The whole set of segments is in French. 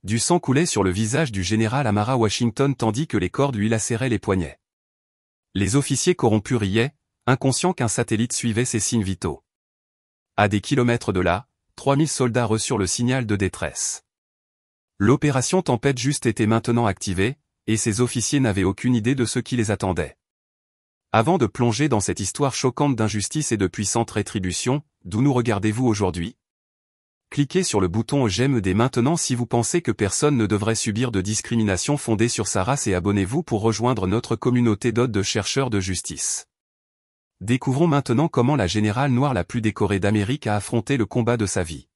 Du sang coulait sur le visage du général Amara Washington tandis que les cordes lui lacéraient les poignets. Les officiers corrompus riaient, inconscients qu'un satellite suivait ses signes vitaux. À des kilomètres de là, 3000 soldats reçurent le signal de détresse. L'opération Tempête Juste était maintenant activée, et ces officiers n'avaient aucune idée de ce qui les attendait. Avant de plonger dans cette histoire choquante d'injustice et de puissante rétribution, d'où nous regardez-vous aujourd'hui? Cliquez sur le bouton j'aime dès maintenant si vous pensez que personne ne devrait subir de discrimination fondée sur sa race et abonnez-vous pour rejoindre notre communauté d'hôtes de chercheurs de justice. Découvrons maintenant comment la générale noire la plus décorée d'Amérique a affronté le combat de sa vie.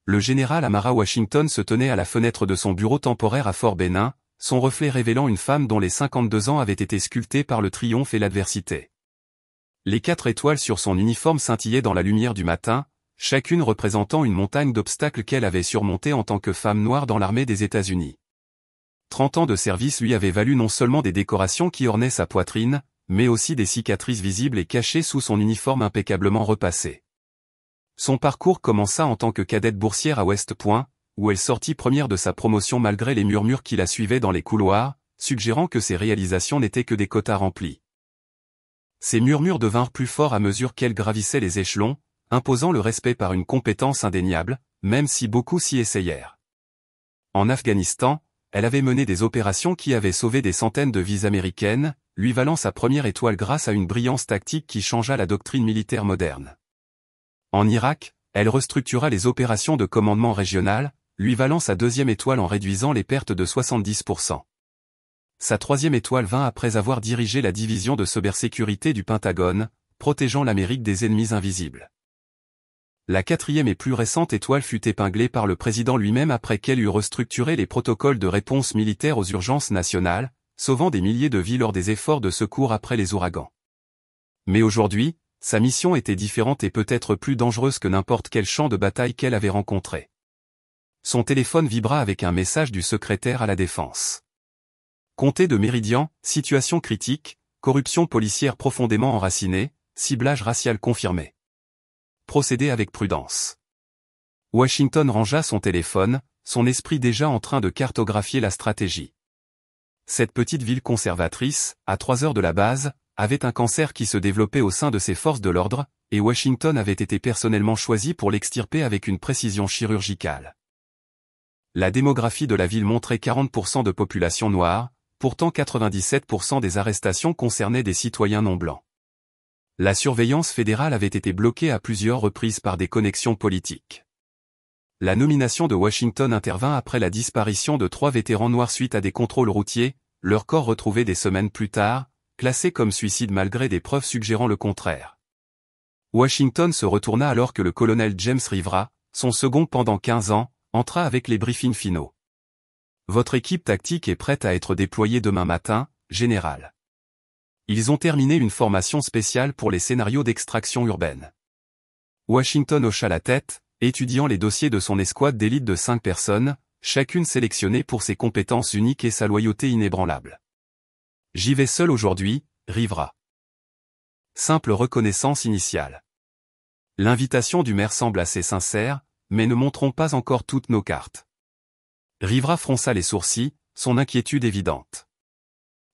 Le général Amara Washington se tenait à la fenêtre de son bureau temporaire à Fort Benning, son reflet révélant une femme dont les 52 ans avaient été sculptés par le triomphe et l'adversité. Les 4 étoiles sur son uniforme scintillaient dans la lumière du matin, chacune représentant une montagne d'obstacles qu'elle avait surmontés en tant que femme noire dans l'armée des États-Unis. 30 ans de service lui avaient valu non seulement des décorations qui ornaient sa poitrine, mais aussi des cicatrices visibles et cachées sous son uniforme impeccablement repassé. Son parcours commença en tant que cadette boursière à West Point, où elle sortit première de sa promotion malgré les murmures qui la suivaient dans les couloirs, suggérant que ses réalisations n'étaient que des quotas remplis. Ces murmures devinrent plus forts à mesure qu'elle gravissait les échelons, imposant le respect par une compétence indéniable, même si beaucoup s'y essayèrent. En Afghanistan, elle avait mené des opérations qui avaient sauvé des centaines de vies américaines, lui valant sa première étoile grâce à une brillance tactique qui changea la doctrine militaire moderne. En Irak, elle restructura les opérations de commandement régional, lui valant sa 2e étoile en réduisant les pertes de 70%. Sa 3e étoile vint après avoir dirigé la division de cybersécurité du Pentagone, protégeant l'Amérique des ennemis invisibles. La 4e et plus récente étoile fut épinglée par le président lui-même après qu'elle eut restructuré les protocoles de réponse militaire aux urgences nationales, sauvant des milliers de vies lors des efforts de secours après les ouragans. Mais aujourd'hui, sa mission était différente et peut-être plus dangereuse que n'importe quel champ de bataille qu'elle avait rencontré. Son téléphone vibra avec un message du secrétaire à la Défense. Comté de Méridian, situation critique, corruption policière profondément enracinée, ciblage racial confirmé. Procédez avec prudence. Washington rangea son téléphone, son esprit déjà en train de cartographier la stratégie. Cette petite ville conservatrice, à 3 heures de la base, avait un cancer qui se développait au sein de ses forces de l'ordre, et Washington avait été personnellement choisi pour l'extirper avec une précision chirurgicale. La démographie de la ville montrait 40% de population noire, pourtant 97% des arrestations concernaient des citoyens non blancs. La surveillance fédérale avait été bloquée à plusieurs reprises par des connexions politiques. La nomination de Washington intervint après la disparition de 3 vétérans noirs suite à des contrôles routiers, leurs corps retrouvés des semaines plus tard, classés comme suicides malgré des preuves suggérant le contraire. Washington se retourna alors que le colonel James Rivera, son second pendant 15 ans, entra avec les briefings finaux. Votre équipe tactique est prête à être déployée demain matin, général. Ils ont terminé une formation spéciale pour les scénarios d'extraction urbaine. Washington hocha la tête, étudiant les dossiers de son escouade d'élite de 5 personnes, chacune sélectionnée pour ses compétences uniques et sa loyauté inébranlable. J'y vais seul aujourd'hui, Rivera. Simple reconnaissance initiale. L'invitation du maire semble assez sincère, mais ne montrons pas encore toutes nos cartes. Rivera fronça les sourcils, son inquiétude évidente.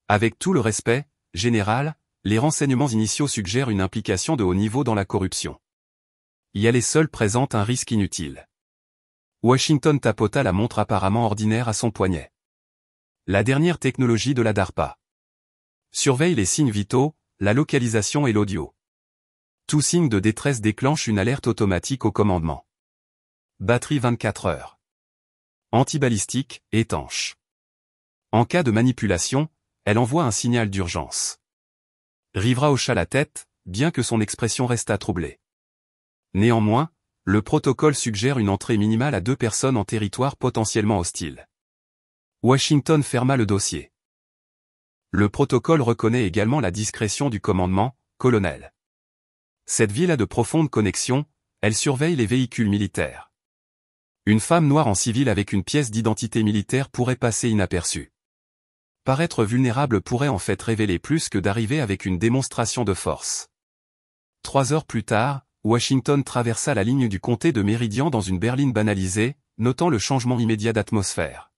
Avec tout le respect, général, les renseignements initiaux suggèrent une implication de haut niveau dans la corruption. Y aller seul présente un risque inutile. Washington tapota la montre apparemment ordinaire à son poignet. La dernière technologie de la DARPA. Surveille les signes vitaux, la localisation et l'audio. Tout signe de détresse déclenche une alerte automatique au commandement. Batterie 24 heures. Antibalistique, étanche. En cas de manipulation, elle envoie un signal d'urgence. Rivera hocha la tête, bien que son expression restât troublée. Néanmoins, le protocole suggère une entrée minimale à 2 personnes en territoire potentiellement hostile. Washington ferma le dossier. Le protocole reconnaît également la discrétion du commandement, colonel. Cette ville a de profondes connexions, elle surveille les véhicules militaires. Une femme noire en civil avec une pièce d'identité militaire pourrait passer inaperçue. Paraître vulnérable pourrait en fait révéler plus que d'arriver avec une démonstration de force. 3 heures plus tard, Washington traversa la ligne du comté de Méridian dans une berline banalisée, notant le changement immédiat d'atmosphère.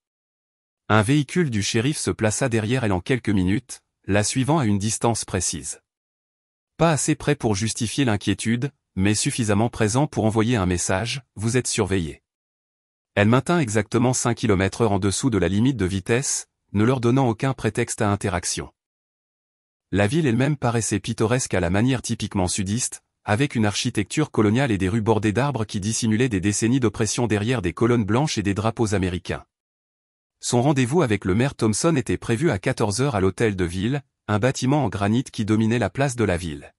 Un véhicule du shérif se plaça derrière elle en quelques minutes, la suivant à une distance précise. Pas assez près pour justifier l'inquiétude, mais suffisamment présent pour envoyer un message, vous êtes surveillé. Elle maintint exactement 5 km/h en dessous de la limite de vitesse, ne leur donnant aucun prétexte à interaction. La ville elle-même paraissait pittoresque à la manière typiquement sudiste, avec une architecture coloniale et des rues bordées d'arbres qui dissimulaient des décennies d'oppression derrière des colonnes blanches et des drapeaux américains. Son rendez-vous avec le maire Thompson était prévu à 14 h à l'hôtel de ville, un bâtiment en granit qui dominait la place de la ville.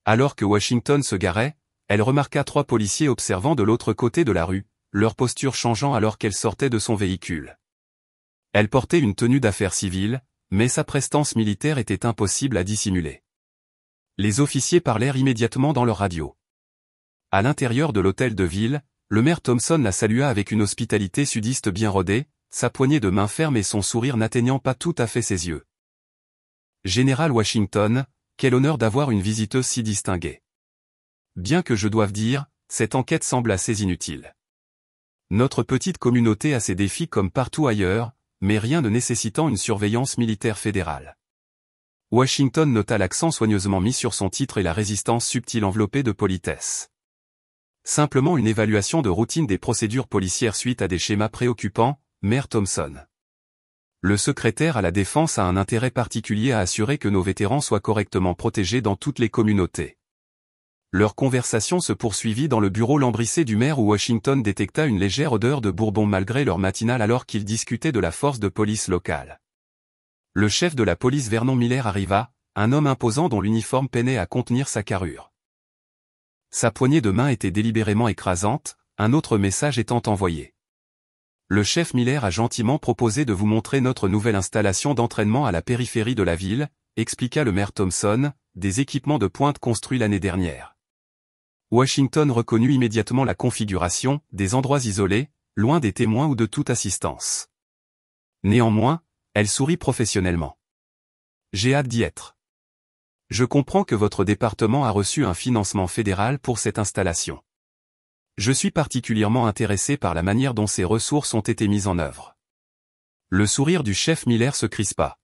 Alors que Washington se garait, elle remarqua 3 policiers observant de l'autre côté de la rue, leur posture changeant alors qu'elle sortait de son véhicule. Elle portait une tenue d'affaires civiles, mais sa prestance militaire était impossible à dissimuler. Les officiers parlèrent immédiatement dans leur radio. À l'intérieur de l'hôtel de ville, le maire Thompson la salua avec une hospitalité sudiste bien rodée, sa poignée de main ferme et son sourire n'atteignant pas tout à fait ses yeux. Général Washington, quel honneur d'avoir une visiteuse si distinguée. Bien que je doive dire, cette enquête semble assez inutile. Notre petite communauté a ses défis comme partout ailleurs, mais rien ne nécessitant une surveillance militaire fédérale. Washington nota l'accent soigneusement mis sur son titre et la résistance subtile enveloppée de politesse. Simplement une évaluation de routine des procédures policières suite à des schémas préoccupants, maire Thompson. Le secrétaire à la Défense a un intérêt particulier à assurer que nos vétérans soient correctement protégés dans toutes les communautés. Leur conversation se poursuivit dans le bureau lambrissé du maire où Washington détecta une légère odeur de bourbon malgré l'heure matinale alors qu'ils discutaient de la force de police locale. Le chef de la police Vernon Miller arriva, un homme imposant dont l'uniforme peinait à contenir sa carrure. Sa poignée de main était délibérément écrasante, un autre message étant envoyé. Le chef Miller a gentiment proposé de vous montrer notre nouvelle installation d'entraînement à la périphérie de la ville, expliqua le maire Thompson, des équipements de pointe construits l'année dernière. Washington reconnut immédiatement la configuration, des endroits isolés, loin des témoins ou de toute assistance. Néanmoins, elle sourit professionnellement. J'ai hâte d'y être. Je comprends que votre département a reçu un financement fédéral pour cette installation. Je suis particulièrement intéressé par la manière dont ces ressources ont été mises en œuvre. Le sourire du chef Miller se crispa.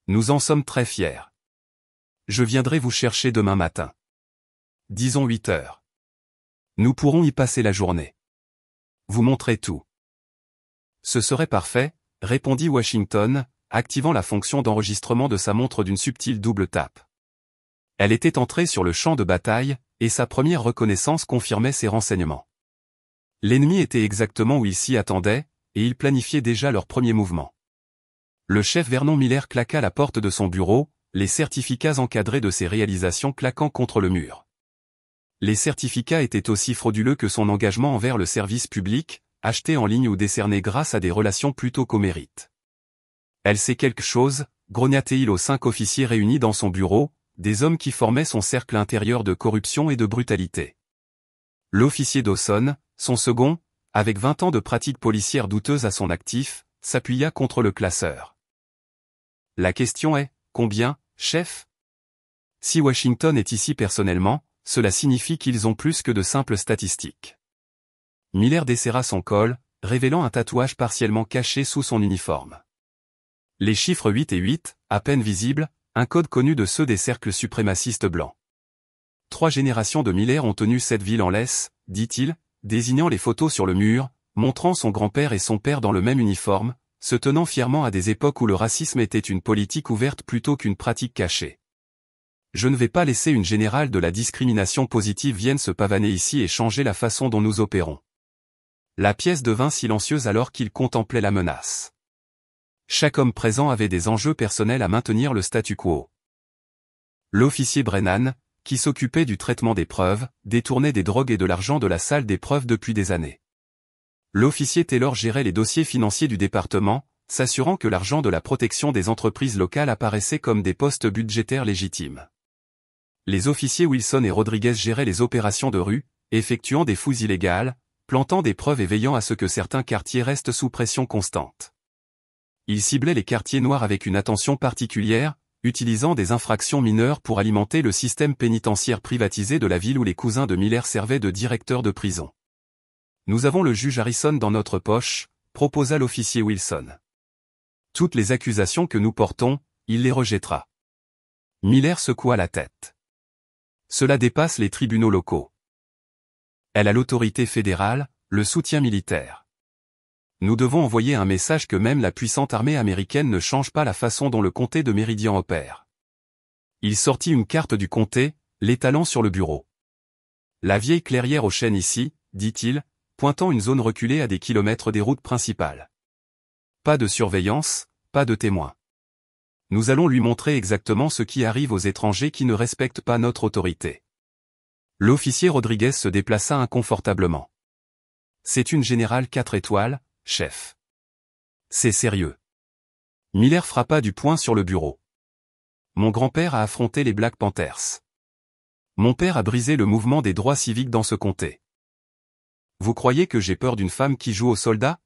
Nous en sommes très fiers. Je viendrai vous chercher demain matin. Disons 8 h. Nous pourrons y passer la journée. Vous montrer tout. Ce serait parfait, répondit Washington, activant la fonction d'enregistrement de sa montre d'une subtile double tape. Elle était entrée sur le champ de bataille, et sa première reconnaissance confirmait ses renseignements. L'ennemi était exactement où il s'y attendait, et il planifiait déjà leur premier mouvement. Le chef Vernon Miller claqua la porte de son bureau, les certificats encadrés de ses réalisations claquant contre le mur. Les certificats étaient aussi frauduleux que son engagement envers le service public, acheté en ligne ou décerné grâce à des relations plutôt qu'au mérite. Elle sait quelque chose, grogna-t-il aux 5 officiers réunis dans son bureau, des hommes qui formaient son cercle intérieur de corruption et de brutalité. L'officier Dawson, son second, avec 20 ans de pratique policière douteuse à son actif, s'appuya contre le classeur. La question est, combien, chef? Si Washington est ici personnellement, cela signifie qu'ils ont plus que de simples statistiques. Miller desserra son col, révélant un tatouage partiellement caché sous son uniforme. Les chiffres 8 et 8, à peine visibles, un code connu de ceux des cercles suprémacistes blancs. 3 générations de Miller ont tenu cette ville en laisse, dit-il, désignant les photos sur le mur, montrant son grand-père et son père dans le même uniforme, se tenant fièrement à des époques où le racisme était une politique ouverte plutôt qu'une pratique cachée. Je ne vais pas laisser une générale de la discrimination positive vienne se pavaner ici et changer la façon dont nous opérons. La pièce devint silencieuse alors qu'il contemplait la menace. Chaque homme présent avait des enjeux personnels à maintenir le statu quo. L'officier Brennan, qui s'occupait du traitement des preuves, détournait des drogues et de l'argent de la salle des preuves depuis des années. L'officier Taylor gérait les dossiers financiers du département, s'assurant que l'argent de la protection des entreprises locales apparaissait comme des postes budgétaires légitimes. Les officiers Wilson et Rodriguez géraient les opérations de rue, effectuant des fouilles illégales, plantant des preuves et veillant à ce que certains quartiers restent sous pression constante. Ils ciblaient les quartiers noirs avec une attention particulière, utilisant des infractions mineures pour alimenter le système pénitentiaire privatisé de la ville où les cousins de Miller servaient de directeurs de prison. Nous avons le juge Harrison dans notre poche, proposa l'officier Wilson. Toutes les accusations que nous portons, il les rejettera. Miller secoua la tête. Cela dépasse les tribunaux locaux. Elle a l'autorité fédérale, le soutien militaire. Nous devons envoyer un message que même la puissante armée américaine ne change pas la façon dont le comté de Méridian opère. Il sortit une carte du comté, l'étalant sur le bureau. La vieille clairière aux chênes ici, dit-il, pointant une zone reculée à des kilomètres des routes principales. Pas de surveillance, pas de témoins. Nous allons lui montrer exactement ce qui arrive aux étrangers qui ne respectent pas notre autorité. L'officier Rodriguez se déplaça inconfortablement. C'est une générale 4 étoiles, chef. C'est sérieux. Miller frappa du poing sur le bureau. Mon grand-père a affronté les Black Panthers. Mon père a brisé le mouvement des droits civiques dans ce comté. Vous croyez que j'ai peur d'une femme qui joue aux soldats?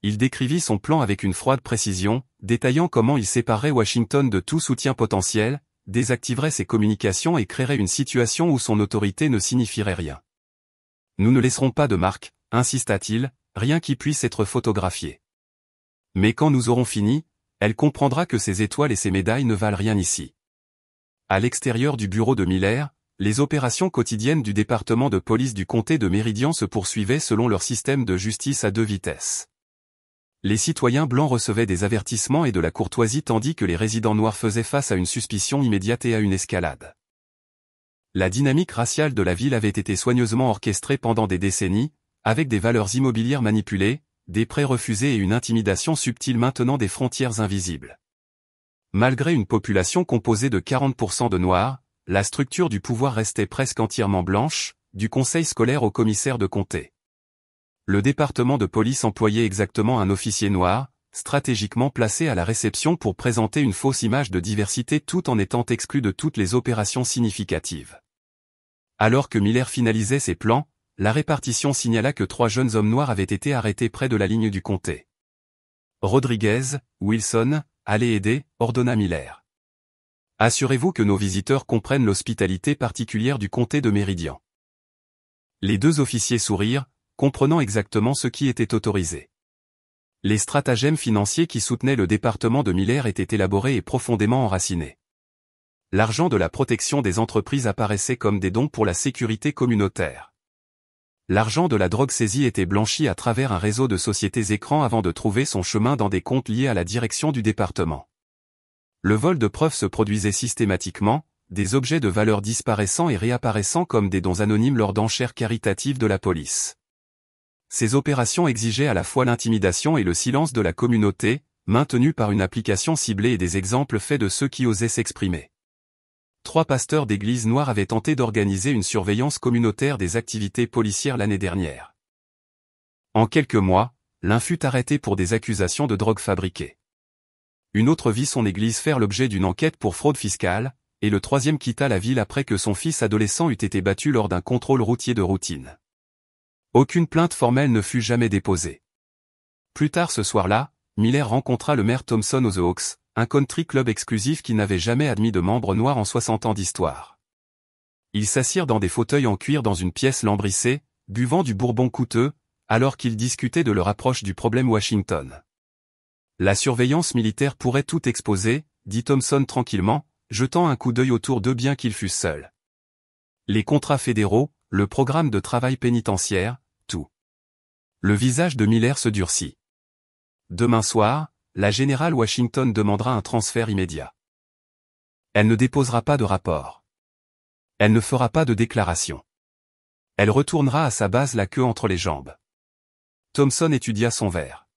Il décrivit son plan avec une froide précision, détaillant comment il séparerait Washington de tout soutien potentiel, désactiverait ses communications et créerait une situation où son autorité ne signifierait rien. Nous ne laisserons pas de marque, insista-t-il, rien qui puisse être photographié. Mais quand nous aurons fini, elle comprendra que ses étoiles et ses médailles ne valent rien ici. À l'extérieur du bureau de Miller, les opérations quotidiennes du département de police du comté de Méridian se poursuivaient selon leur système de justice à 2 vitesses. Les citoyens blancs recevaient des avertissements et de la courtoisie tandis que les résidents noirs faisaient face à une suspicion immédiate et à une escalade. La dynamique raciale de la ville avait été soigneusement orchestrée pendant des décennies, avec des valeurs immobilières manipulées, des prêts refusés et une intimidation subtile maintenant des frontières invisibles. Malgré une population composée de 40% de noirs, la structure du pouvoir restait presque entièrement blanche, du conseil scolaire au commissaire de comté. Le département de police employait exactement un officier noir, stratégiquement placé à la réception pour présenter une fausse image de diversité tout en étant exclu de toutes les opérations significatives. Alors que Miller finalisait ses plans, la répartition signala que 3 jeunes hommes noirs avaient été arrêtés près de la ligne du comté. Rodriguez, Wilson, allez aider, ordonna Miller. Assurez-vous que nos visiteurs comprennent l'hospitalité particulière du comté de Méridian. Les 2 officiers sourirent, comprenant exactement ce qui était autorisé. Les stratagèmes financiers qui soutenaient le département de Miller étaient élaborés et profondément enracinés. L'argent de la protection des entreprises apparaissait comme des dons pour la sécurité communautaire. L'argent de la drogue saisie était blanchi à travers un réseau de sociétés écrans avant de trouver son chemin dans des comptes liés à la direction du département. Le vol de preuves se produisait systématiquement, des objets de valeur disparaissant et réapparaissant comme des dons anonymes lors d'enchères caritatives de la police. Ces opérations exigeaient à la fois l'intimidation et le silence de la communauté, maintenus par une application ciblée et des exemples faits de ceux qui osaient s'exprimer. 3 pasteurs d'églises noires avaient tenté d'organiser une surveillance communautaire des activités policières l'année dernière. En quelques mois, l'un fut arrêté pour des accusations de drogue fabriquée. Une autre vit son église faire l'objet d'une enquête pour fraude fiscale, et le 3e quitta la ville après que son fils adolescent eût été battu lors d'un contrôle routier de routine. Aucune plainte formelle ne fut jamais déposée. Plus tard ce soir-là, Miller rencontra le maire Thompson aux The Hawks, un country club exclusif qui n'avait jamais admis de membres noirs en 60 ans d'histoire. Ils s'assirent dans des fauteuils en cuir dans une pièce lambrissée, buvant du bourbon coûteux, alors qu'ils discutaient de leur approche du problème Washington. La surveillance militaire pourrait tout exposer, dit Thompson tranquillement, jetant un coup d'œil autour d'eux bien qu'ils fussent seuls. Les contrats fédéraux, le programme de travail pénitentiaire, tout. Le visage de Miller se durcit. Demain soir, la générale Washington demandera un transfert immédiat. Elle ne déposera pas de rapport. Elle ne fera pas de déclaration. Elle retournera à sa base la queue entre les jambes. Thompson étudia son verre.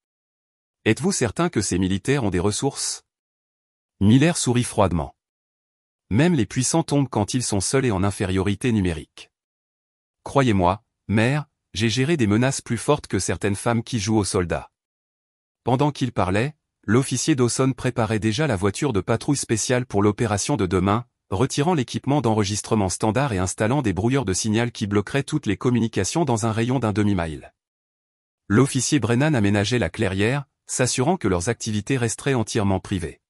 Êtes-vous certain que ces militaires ont des ressources? Miller sourit froidement. Même les puissants tombent quand ils sont seuls et en infériorité numérique. Croyez-moi, mère, j'ai géré des menaces plus fortes que certaines femmes qui jouent aux soldats. Pendant qu'il parlait, l'officier Dawson préparait déjà la voiture de patrouille spéciale pour l'opération de demain, retirant l'équipement d'enregistrement standard et installant des brouilleurs de signal qui bloqueraient toutes les communications dans un rayon d'un demi-mile. L'officier Brennan aménageait la clairière, s'assurant que leurs activités resteraient entièrement privées.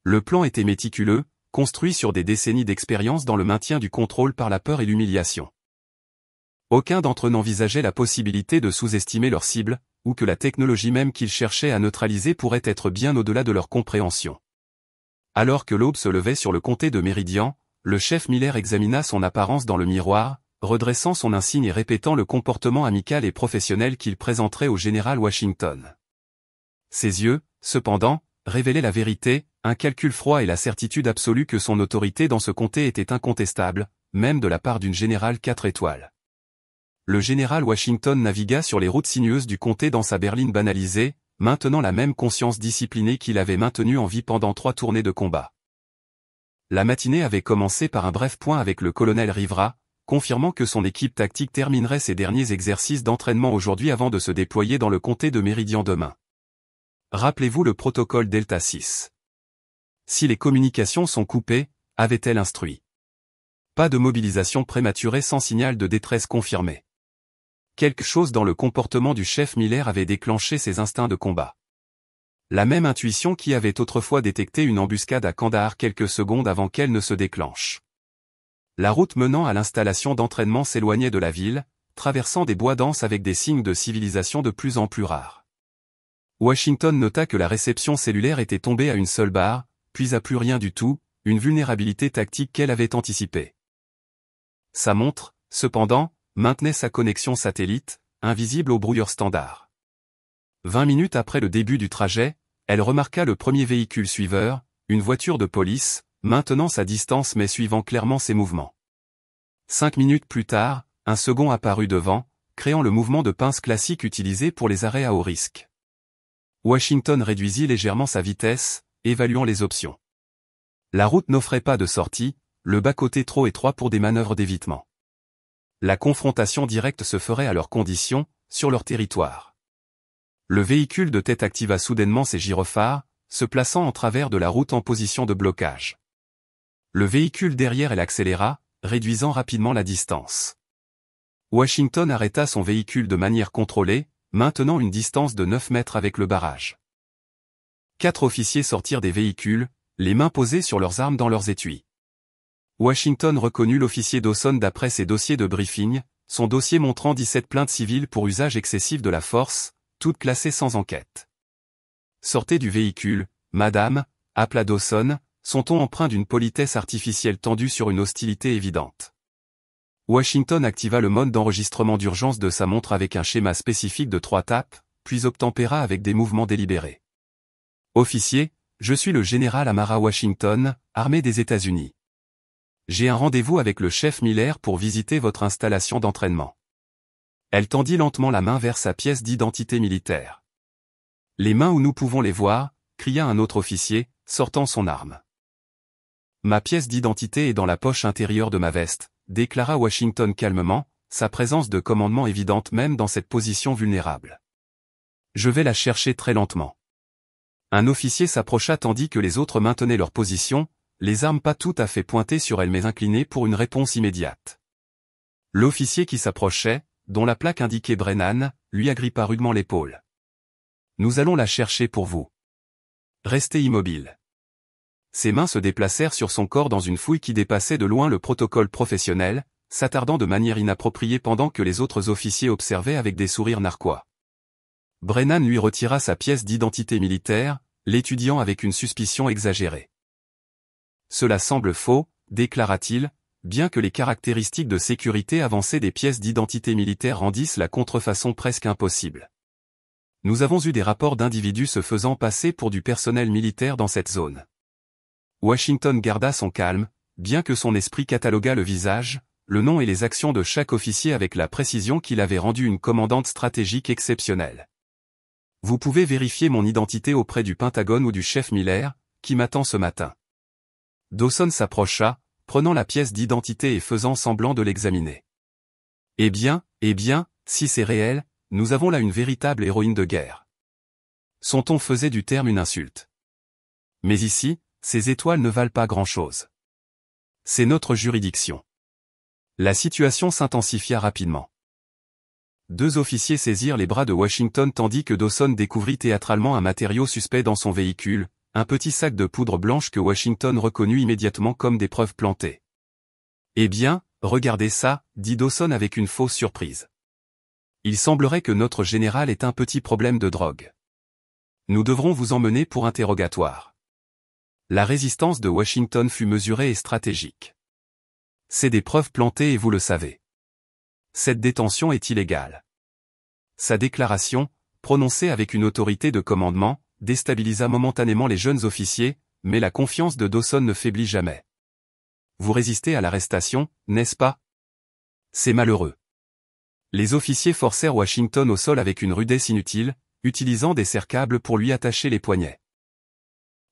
Le plan était méticuleux, construit sur des décennies d'expérience dans le maintien du contrôle par la peur et l'humiliation. Aucun d'entre eux n'envisageait la possibilité de sous-estimer leur cible, ou que la technologie même qu'ils cherchaient à neutraliser pourrait être bien au-delà de leur compréhension. Alors que l'aube se levait sur le comté de Méridian, le chef Miller examina son apparence dans le miroir, redressant son insigne et répétant le comportement amical et professionnel qu'il présenterait au général Washington. Ses yeux, cependant, révélaient la vérité, un calcul froid et la certitude absolue que son autorité dans ce comté était incontestable, même de la part d'une générale 4 étoiles. Le général Washington navigua sur les routes sinueuses du comté dans sa berline banalisée, maintenant la même conscience disciplinée qu'il avait maintenue en vie pendant 3 tournées de combat. La matinée avait commencé par un bref point avec le colonel Rivera, confirmant que son équipe tactique terminerait ses derniers exercices d'entraînement aujourd'hui avant de se déployer dans le comté de Méridian demain. Rappelez-vous le protocole Delta 6. Si les communications sont coupées, avait-elle instruit. Pas de mobilisation prématurée sans signal de détresse confirmé. Quelque chose dans le comportement du chef Miller avait déclenché ses instincts de combat. La même intuition qui avait autrefois détecté une embuscade à Kandahar quelques secondes avant qu'elle ne se déclenche. La route menant à l'installation d'entraînement s'éloignait de la ville, traversant des bois denses avec des signes de civilisation de plus en plus rares. Washington nota que la réception cellulaire était tombée à une seule barre, puis à plus rien du tout, une vulnérabilité tactique qu'elle avait anticipée. Sa montre, cependant, maintenait sa connexion satellite, invisible au brouilleur standard. 20 minutes après le début du trajet, elle remarqua le premier véhicule suiveur, une voiture de police, maintenant sa distance mais suivant clairement ses mouvements. 5 minutes plus tard, un second apparut devant, créant le mouvement de pince classique utilisé pour les arrêts à haut risque. Washington réduisit légèrement sa vitesse, évaluant les options. La route n'offrait pas de sortie, le bas-côté trop étroit pour des manœuvres d'évitement. La confrontation directe se ferait à leurs conditions, sur leur territoire. Le véhicule de tête activa soudainement ses gyrophares, se plaçant en travers de la route en position de blocage. Le véhicule derrière elle accéléra, réduisant rapidement la distance. Washington arrêta son véhicule de manière contrôlée, maintenant une distance de 9 mètres avec le barrage. 4 officiers sortirent des véhicules, les mains posées sur leurs armes dans leurs étuis. Washington reconnut l'officier Dawson d'après ses dossiers de briefing, son dossier montrant 17 plaintes civiles pour usage excessif de la force, toutes classées sans enquête. « Sortez du véhicule, madame », appela Dawson, son ton empreint d'une politesse artificielle tendue sur une hostilité évidente. Washington activa le mode d'enregistrement d'urgence de sa montre avec un schéma spécifique de 3 tapes, puis obtempéra avec des mouvements délibérés. « Officier, je suis le général Amara Washington, armée des États-Unis. J'ai un rendez-vous avec le chef Miller pour visiter votre installation d'entraînement. » Elle tendit lentement la main vers sa pièce d'identité militaire. « Les mains où nous pouvons les voir », cria un autre officier, sortant son arme. « Ma pièce d'identité est dans la poche intérieure de ma veste », déclara Washington calmement, sa présence de commandement évidente même dans cette position vulnérable. « Je vais la chercher très lentement. » Un officier s'approcha tandis que les autres maintenaient leur position, les armes pas tout à fait pointées sur elles mais inclinées pour une réponse immédiate. L'officier qui s'approchait, dont la plaque indiquait Brennan, lui agrippa rudement l'épaule. « Nous allons la chercher pour vous. Restez immobile. » Ses mains se déplacèrent sur son corps dans une fouille qui dépassait de loin le protocole professionnel, s'attardant de manière inappropriée pendant que les autres officiers observaient avec des sourires narquois. Brennan lui retira sa pièce d'identité militaire, l'étudiant avec une suspicion exagérée. « Cela semble faux, déclara-t-il, bien que les caractéristiques de sécurité avancées des pièces d'identité militaire rendissent la contrefaçon presque impossible. Nous avons eu des rapports d'individus se faisant passer pour du personnel militaire dans cette zone. » Washington garda son calme, bien que son esprit cataloguât le visage, le nom et les actions de chaque officier avec la précision qui l'avait rendu une commandante stratégique exceptionnelle. « Vous pouvez vérifier mon identité auprès du Pentagone ou du chef Miller, qui m'attend ce matin. » Dawson s'approcha, prenant la pièce d'identité et faisant semblant de l'examiner. « Eh bien, si c'est réel, nous avons là une véritable héroïne de guerre. » Son ton faisait du terme une insulte. « Mais ici, ces étoiles ne valent pas grand-chose. C'est notre juridiction. » La situation s'intensifia rapidement. 2 officiers saisirent les bras de Washington tandis que Dawson découvrit théâtralement un matériau suspect dans son véhicule, un petit sac de poudre blanche que Washington reconnut immédiatement comme des preuves plantées. « Eh bien, regardez ça, dit Dawson avec une fausse surprise. Il semblerait que notre général ait un petit problème de drogue. Nous devrons vous emmener pour interrogatoire. La résistance de Washington fut mesurée et stratégique. C'est des preuves plantées et vous le savez. Cette détention est illégale. Sa déclaration, prononcée avec une autorité de commandement, déstabilisa momentanément les jeunes officiers, mais la confiance de Dawson ne faiblit jamais. Vous résistez à l'arrestation, n'est-ce pas? C'est malheureux. Les officiers forcèrent Washington au sol avec une rudesse inutile, utilisant des serre-câbles pour lui attacher les poignets.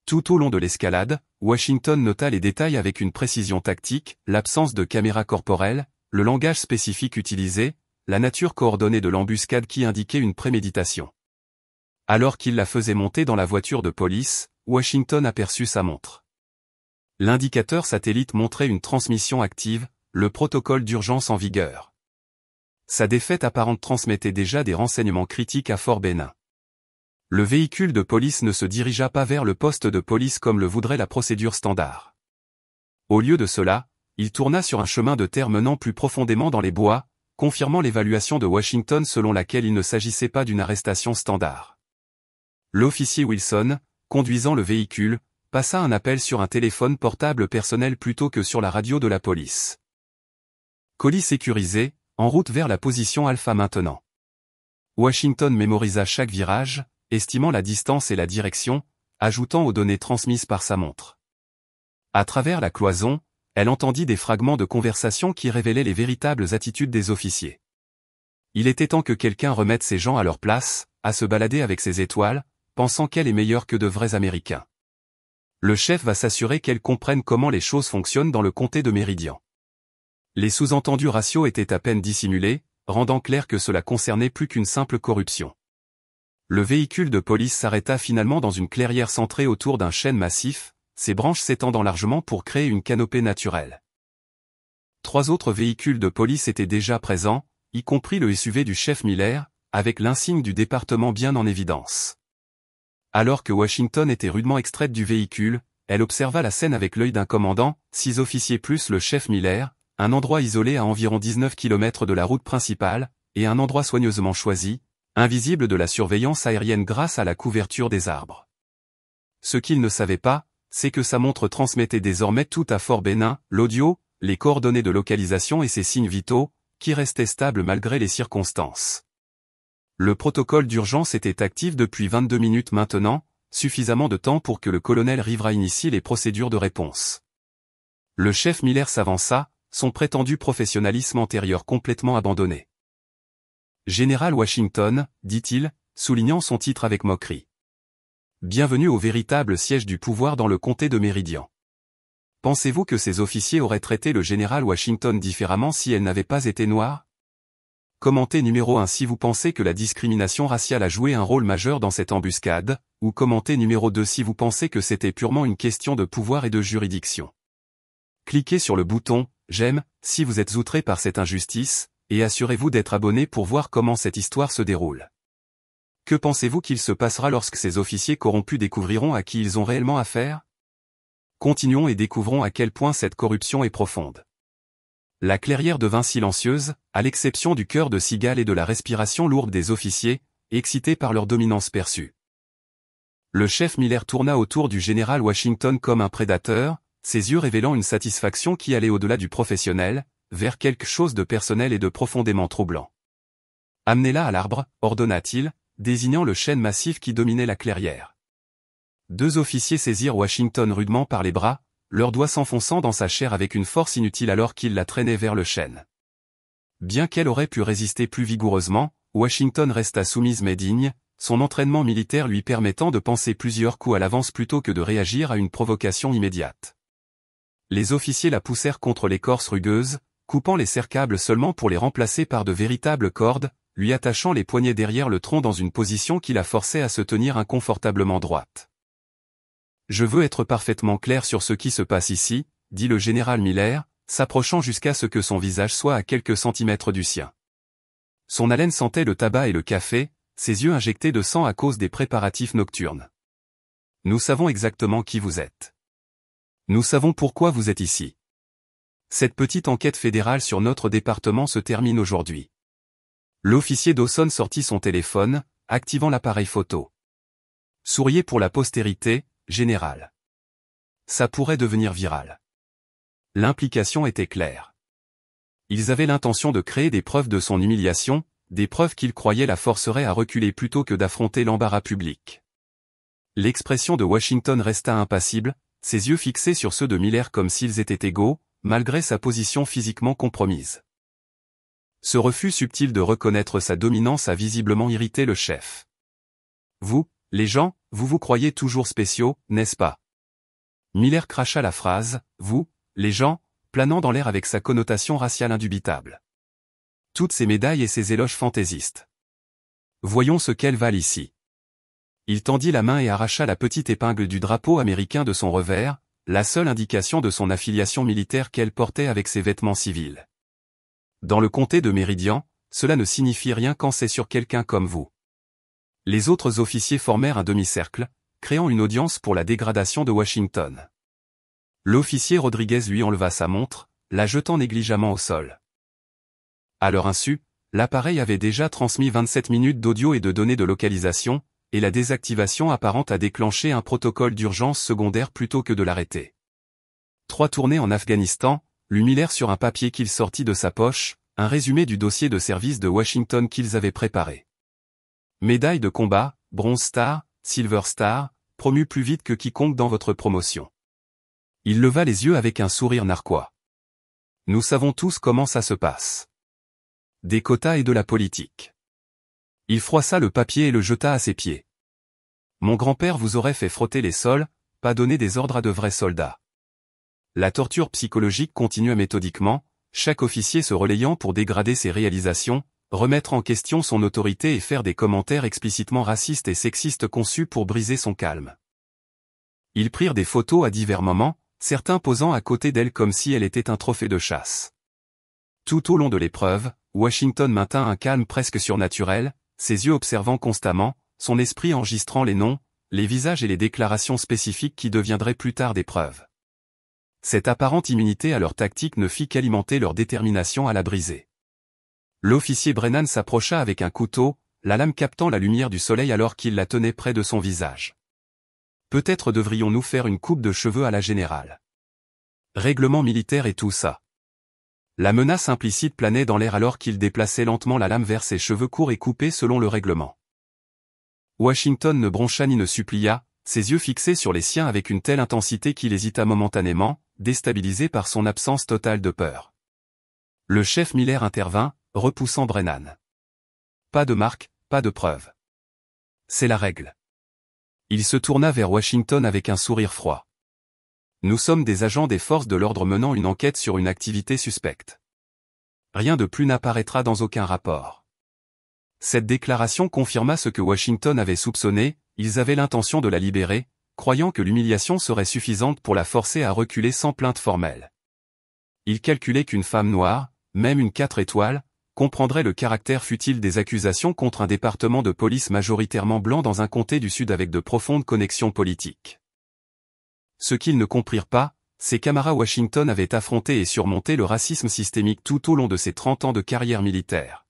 Tout au long de l'escalade, Washington nota les détails avec une précision tactique, l'absence de caméra corporelle, le langage spécifique utilisé, la nature coordonnée de l'embuscade qui indiquait une préméditation. Alors qu'il la faisait monter dans la voiture de police, Washington aperçut sa montre. L'indicateur satellite montrait une transmission active, le protocole d'urgence en vigueur. Sa défaite apparente transmettait déjà des renseignements critiques à Fort Benning. Le véhicule de police ne se dirigea pas vers le poste de police comme le voudrait la procédure standard. Au lieu de cela, il tourna sur un chemin de terre menant plus profondément dans les bois, confirmant l'évaluation de Washington selon laquelle il ne s'agissait pas d'une arrestation standard. L'officier Wilson, conduisant le véhicule, passa un appel sur un téléphone portable personnel plutôt que sur la radio de la police. Colis sécurisé, en route vers la position alpha maintenant. Washington mémorisa chaque virage, estimant la distance et la direction, ajoutant aux données transmises par sa montre. À travers la cloison, elle entendit des fragments de conversation qui révélaient les véritables attitudes des officiers. Il était temps que quelqu'un remette ces gens à leur place, à se balader avec ses étoiles, pensant qu'elle est meilleure que de vrais Américains. Le chef va s'assurer qu'elle comprenne comment les choses fonctionnent dans le comté de Méridian. Les sous-entendus raciaux étaient à peine dissimulés, rendant clair que cela concernait plus qu'une simple corruption. Le véhicule de police s'arrêta finalement dans une clairière centrée autour d'un chêne massif, ses branches s'étendant largement pour créer une canopée naturelle. 3 autres véhicules de police étaient déjà présents, y compris le SUV du chef Miller, avec l'insigne du département bien en évidence. Alors que Washington était rudement extraite du véhicule, elle observa la scène avec l'œil d'un commandant, 6 officiers plus le chef Miller, un endroit isolé à environ 19 km de la route principale, et un endroit soigneusement choisi, invisible de la surveillance aérienne grâce à la couverture des arbres. Ce qu'il ne savait pas, c'est que sa montre transmettait désormais tout à Fort Benning, l'audio, les coordonnées de localisation et ses signes vitaux, qui restaient stables malgré les circonstances. Le protocole d'urgence était actif depuis 22 minutes maintenant, suffisamment de temps pour que le colonel Rivera initie les procédures de réponse. Le chef Miller s'avança, son prétendu professionnalisme antérieur complètement abandonné. Général Washington, dit-il, soulignant son titre avec moquerie. Bienvenue au véritable siège du pouvoir dans le comté de Méridian. Pensez-vous que ces officiers auraient traité le général Washington différemment si elle n'avait pas été noire? Commentez numéro 1 si vous pensez que la discrimination raciale a joué un rôle majeur dans cette embuscade, ou commentez numéro 2 si vous pensez que c'était purement une question de pouvoir et de juridiction. Cliquez sur le bouton « J'aime » si vous êtes outré par cette injustice, et assurez-vous d'être abonné pour voir comment cette histoire se déroule. Que pensez-vous qu'il se passera lorsque ces officiers corrompus découvriront à qui ils ont réellement affaire? Continuons et découvrons à quel point cette corruption est profonde. La clairière devint silencieuse, à l'exception du cœur de cigale et de la respiration lourde des officiers, excités par leur dominance perçue. Le chef Miller tourna autour du général Washington comme un prédateur, ses yeux révélant une satisfaction qui allait au-delà du professionnel, vers quelque chose de personnel et de profondément troublant. « Amenez-la à l'arbre », ordonna-t-il, désignant le chêne massif qui dominait la clairière. 2 officiers saisirent Washington rudement par les bras, leurs doigts s'enfonçant dans sa chair avec une force inutile alors qu'ils la traînaient vers le chêne. Bien qu'elle aurait pu résister plus vigoureusement, Washington resta soumise mais digne, son entraînement militaire lui permettant de penser plusieurs coups à l'avance plutôt que de réagir à une provocation immédiate. Les officiers la poussèrent contre l'écorce rugueuse, coupant les serre-câbles seulement pour les remplacer par de véritables cordes, lui attachant les poignets derrière le tronc dans une position qui la forçait à se tenir inconfortablement droite. « Je veux être parfaitement clair sur ce qui se passe ici », dit le général Miller, s'approchant jusqu'à ce que son visage soit à quelques centimètres du sien. Son haleine sentait le tabac et le café, ses yeux injectés de sang à cause des préparatifs nocturnes. « Nous savons exactement qui vous êtes. Nous savons pourquoi vous êtes ici. Cette petite enquête fédérale sur notre département se termine aujourd'hui. L'officier Dawson sortit son téléphone, activant l'appareil photo. Souriez pour la postérité, général. Ça pourrait devenir viral. L'implication était claire. Ils avaient l'intention de créer des preuves de son humiliation, des preuves qu'ils croyaient la forceraient à reculer plutôt que d'affronter l'embarras public. L'expression de Washington resta impassible, ses yeux fixés sur ceux de Miller comme s'ils étaient égaux, malgré sa position physiquement compromise. Ce refus subtil de reconnaître sa dominance a visiblement irrité le chef. Vous, les gens, vous vous croyez toujours spéciaux, n'est-ce pas? Miller cracha la phrase, vous, les gens, planant dans l'air avec sa connotation raciale indubitable. Toutes ces médailles et ces éloges fantaisistes. Voyons ce qu'elles valent ici. Il tendit la main et arracha la petite épingle du drapeau américain de son revers, la seule indication de son affiliation militaire qu'elle portait avec ses vêtements civils. Dans le comté de Méridian, cela ne signifie rien quand c'est sur quelqu'un comme vous. Les autres officiers formèrent un demi-cercle, créant une audience pour la dégradation de Washington. L'officier Rodriguez lui enleva sa montre, la jetant négligemment au sol. À leur insu, l'appareil avait déjà transmis 27 minutes d'audio et de données de localisation, et la désactivation apparente a déclenché un protocole d'urgence secondaire plutôt que de l'arrêter. 3 tournées en Afghanistan, lut Miller sur un papier qu'il sortit de sa poche, un résumé du dossier de service de Washington qu'ils avaient préparé. Médaille de combat, Bronze Star, Silver Star, promu plus vite que quiconque dans votre promotion. Il leva les yeux avec un sourire narquois. Nous savons tous comment ça se passe. Des quotas et de la politique. Il froissa le papier et le jeta à ses pieds. Mon grand-père vous aurait fait frotter les sols, pas donner des ordres à de vrais soldats. La torture psychologique continua méthodiquement, chaque officier se relayant pour dégrader ses réalisations, remettre en question son autorité et faire des commentaires explicitement racistes et sexistes conçus pour briser son calme. Ils prirent des photos à divers moments, certains posant à côté d'elle comme si elle était un trophée de chasse. Tout au long de l'épreuve, Washington maintint un calme presque surnaturel, ses yeux observant constamment, son esprit enregistrant les noms, les visages et les déclarations spécifiques qui deviendraient plus tard des preuves. Cette apparente immunité à leur tactique ne fit qu'alimenter leur détermination à la briser. L'officier Brennan s'approcha avec un couteau, la lame captant la lumière du soleil alors qu'il la tenait près de son visage. Peut-être devrions-nous faire une coupe de cheveux à la générale. Règlement militaire et tout ça. La menace implicite planait dans l'air alors qu'il déplaçait lentement la lame vers ses cheveux courts et coupés selon le règlement. Washington ne broncha ni ne supplia, ses yeux fixés sur les siens avec une telle intensité qu'il hésita momentanément, déstabilisé par son absence totale de peur. Le chef Miller intervint, repoussant Brennan. Pas de marque, pas de preuve. C'est la règle. Il se tourna vers Washington avec un sourire froid. Nous sommes des agents des forces de l'ordre menant une enquête sur une activité suspecte. Rien de plus n'apparaîtra dans aucun rapport. Cette déclaration confirma ce que Washington avait soupçonné, ils avaient l'intention de la libérer, croyant que l'humiliation serait suffisante pour la forcer à reculer sans plainte formelle. Ils calculaient qu'une femme noire, même une 4 étoiles, comprendrait le caractère futile des accusations contre un département de police majoritairement blanc dans un comté du Sud avec de profondes connexions politiques. Ce qu'ils ne comprirent pas, c'est qu'Amara Washington avait affronté et surmonté le racisme systémique tout au long de ses 30 ans de carrière militaire.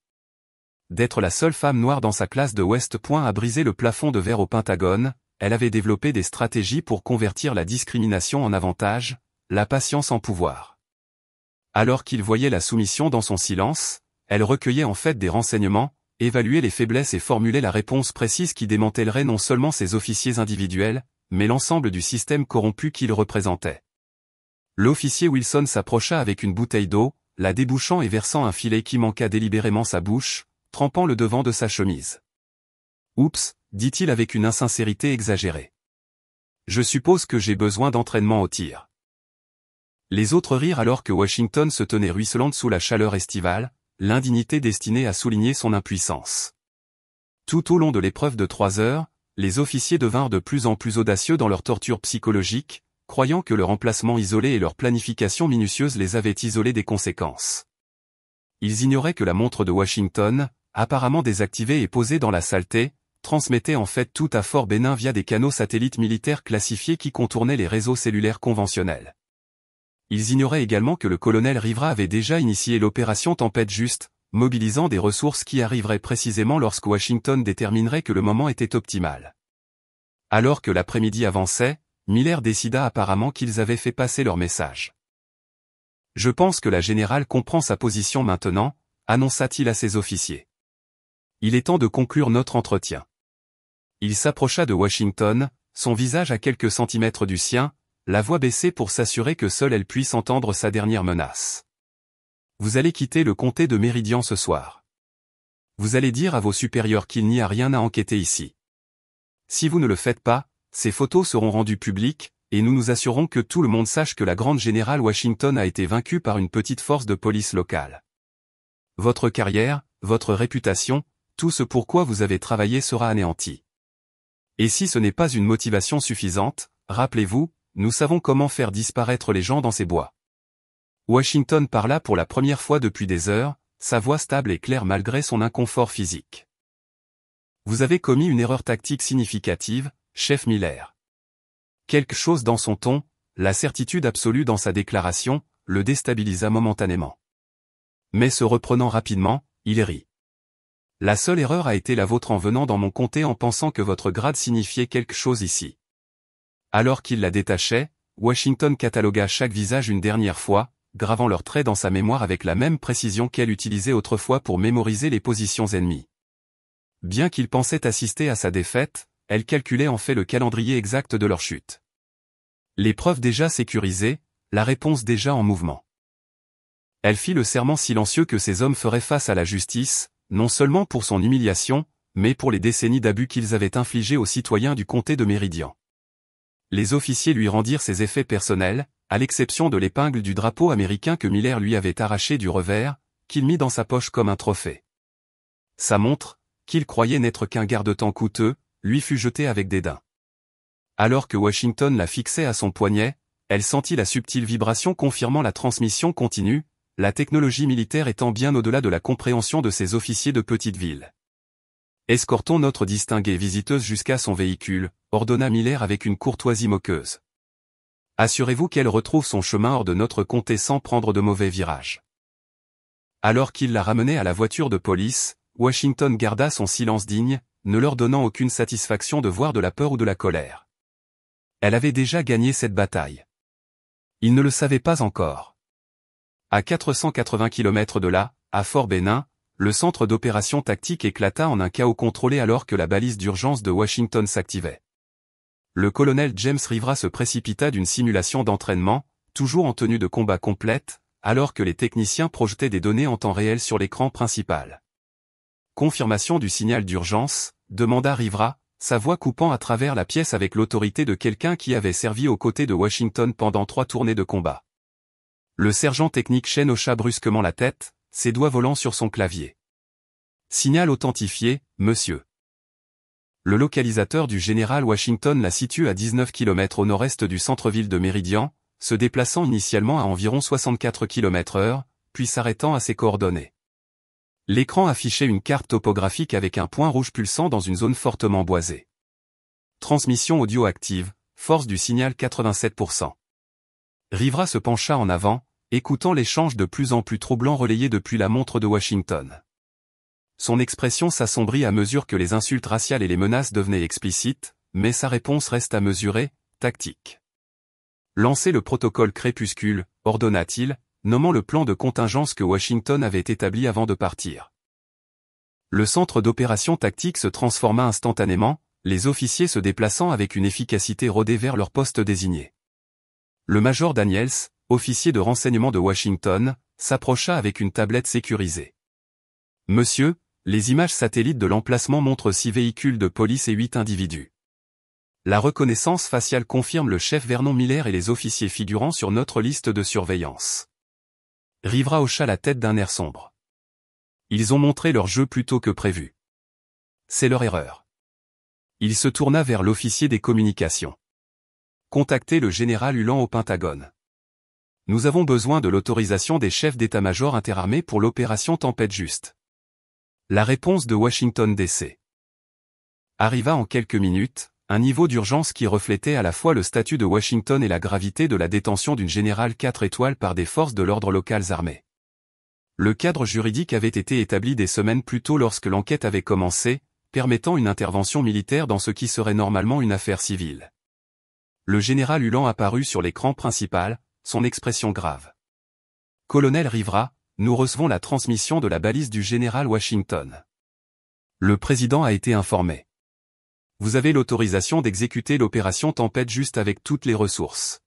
D'être la seule femme noire dans sa classe de West Point à briser le plafond de verre au Pentagone, elle avait développé des stratégies pour convertir la discrimination en avantage, la patience en pouvoir. Alors qu'il voyait la soumission dans son silence, elle recueillait en fait des renseignements, évaluait les faiblesses et formulait la réponse précise qui démantèlerait non seulement ses officiers individuels, mais l'ensemble du système corrompu qu'il représentait. L'officier Wilson s'approcha avec une bouteille d'eau, la débouchant et versant un filet qui manqua délibérément sa bouche, trempant le devant de sa chemise. « Oups », dit-il avec une insincérité exagérée. « Je suppose que j'ai besoin d'entraînement au tir. » Les autres rirent alors que Washington se tenait ruisselante sous la chaleur estivale, l'indignité destinée à souligner son impuissance. Tout au long de l'épreuve de 3 heures, les officiers devinrent de plus en plus audacieux dans leur torture psychologique, croyant que leur emplacement isolé et leur planification minutieuse les avaient isolés des conséquences. Ils ignoraient que la montre de Washington, apparemment désactivée et posée dans la saleté, transmettait en fait tout à Fort Benning via des canaux satellites militaires classifiés qui contournaient les réseaux cellulaires conventionnels. ils ignoraient également que le colonel Rivera avait déjà initié l'opération Tempête Juste, mobilisant des ressources qui arriveraient précisément lorsque Washington déterminerait que le moment était optimal. Alors que l'après-midi avançait, Miller décida apparemment qu'ils avaient fait passer leur message. « Je pense que la générale comprend sa position maintenant », annonça-t-il à ses officiers. « Il est temps de conclure notre entretien. » Il s'approcha de Washington, son visage à quelques centimètres du sien, la voix baissée pour s'assurer que seule elle puisse entendre sa dernière menace. « Vous allez quitter le comté de Méridian ce soir. Vous allez dire à vos supérieurs qu'il n'y a rien à enquêter ici. Si vous ne le faites pas, ces photos seront rendues publiques, et nous nous assurons que tout le monde sache que la grande générale Washington a été vaincue par une petite force de police locale. Votre carrière, votre réputation, tout ce pourquoi vous avez travaillé sera anéanti. Et si ce n'est pas une motivation suffisante, rappelez-vous, nous savons comment faire disparaître les gens dans ces bois. » Washington parla pour la première fois depuis des heures, sa voix stable et claire malgré son inconfort physique. « Vous avez commis une erreur tactique significative, chef Miller. » Quelque chose dans son ton, la certitude absolue dans sa déclaration, le déstabilisa momentanément. Mais se reprenant rapidement, il rit. « La seule erreur a été la vôtre en venant dans mon comté en pensant que votre grade signifiait quelque chose ici. » Alors qu'il la détachait, Washington catalogua chaque visage une dernière fois, gravant leurs traits dans sa mémoire avec la même précision qu'elle utilisait autrefois pour mémoriser les positions ennemies. Bien qu'il pensait assister à sa défaite, elle calculait en fait le calendrier exact de leur chute. Les preuves déjà sécurisées, la réponse déjà en mouvement. Elle fit le serment silencieux que ces hommes feraient face à la justice, non seulement pour son humiliation, mais pour les décennies d'abus qu'ils avaient infligés aux citoyens du comté de Méridian. Les officiers lui rendirent ses effets personnels, à l'exception de l'épingle du drapeau américain que Miller lui avait arraché du revers, qu'il mit dans sa poche comme un trophée. Sa montre, qu'il croyait n'être qu'un garde-temps coûteux, lui fut jetée avec dédain. Alors que Washington la fixait à son poignet, elle sentit la subtile vibration confirmant la transmission continue, la technologie militaire étant bien au-delà de la compréhension de ces officiers de petite ville. « Escortons notre distinguée visiteuse jusqu'à son véhicule », ordonna Miller avec une courtoisie moqueuse. « Assurez-vous qu'elle retrouve son chemin hors de notre comté sans prendre de mauvais virages. » Alors qu'il la ramenait à la voiture de police, Washington garda son silence digne, ne leur donnant aucune satisfaction de voir de la peur ou de la colère. Elle avait déjà gagné cette bataille. Il ne le savait pas encore. À 480 km de là, à Fort Benning, le centre d'opération tactique éclata en un chaos contrôlé alors que la balise d'urgence de Washington s'activait. Le colonel James Rivera se précipita d'une simulation d'entraînement, toujours en tenue de combat complète, alors que les techniciens projetaient des données en temps réel sur l'écran principal. « Confirmation du signal d'urgence », demanda Rivera, sa voix coupant à travers la pièce avec l'autorité de quelqu'un qui avait servi aux côtés de Washington pendant 3 tournées de combat. Le sergent technique Chen hocha brusquement la tête, ses doigts volant sur son clavier. « Signal authentifié, monsieur. » Le localisateur du général Washington la situe à 19 km au nord-est du centre-ville de Méridian, se déplaçant initialement à environ 64 km/h, puis s'arrêtant à ses coordonnées. L'écran affichait une carte topographique avec un point rouge pulsant dans une zone fortement boisée. Transmission audio active, force du signal 87%. Rivera se pencha en avant, écoutant l'échange de plus en plus troublant relayé depuis la montre de Washington. Son expression s'assombrit à mesure que les insultes raciales et les menaces devenaient explicites, mais sa réponse reste à mesurer, tactique. « Lancez le protocole crépuscule », ordonna-t-il, nommant le plan de contingence que Washington avait établi avant de partir. Le centre d'opération tactique se transforma instantanément, les officiers se déplaçant avec une efficacité rodée vers leur poste désigné. Le major Daniels, officier de renseignement de Washington, s'approcha avec une tablette sécurisée. « Monsieur, les images satellites de l'emplacement montrent 6 véhicules de police et 8 individus. La reconnaissance faciale confirme le chef Vernon Miller et les officiers figurant sur notre liste de surveillance. » Rivera hocha la tête d'un air sombre. Ils ont montré leur jeu plus tôt que prévu. C'est leur erreur. Il se tourna vers l'officier des communications. Contactez le général Ulan au Pentagone. Nous avons besoin de l'autorisation des chefs d'état-major interarmés pour l'opération Tempête Juste. La réponse de Washington DC arriva en quelques minutes, un niveau d'urgence qui reflétait à la fois le statut de Washington et la gravité de la détention d'une générale 4 étoiles par des forces de l'ordre locales armées. Le cadre juridique avait été établi des semaines plus tôt lorsque l'enquête avait commencé, permettant une intervention militaire dans ce qui serait normalement une affaire civile. Le général Ulan apparut sur l'écran principal, son expression grave. « Colonel Rivera, nous recevons la transmission de la balise du général Washington. Le président a été informé. Vous avez l'autorisation d'exécuter l'opération Tempête juste avec toutes les ressources. »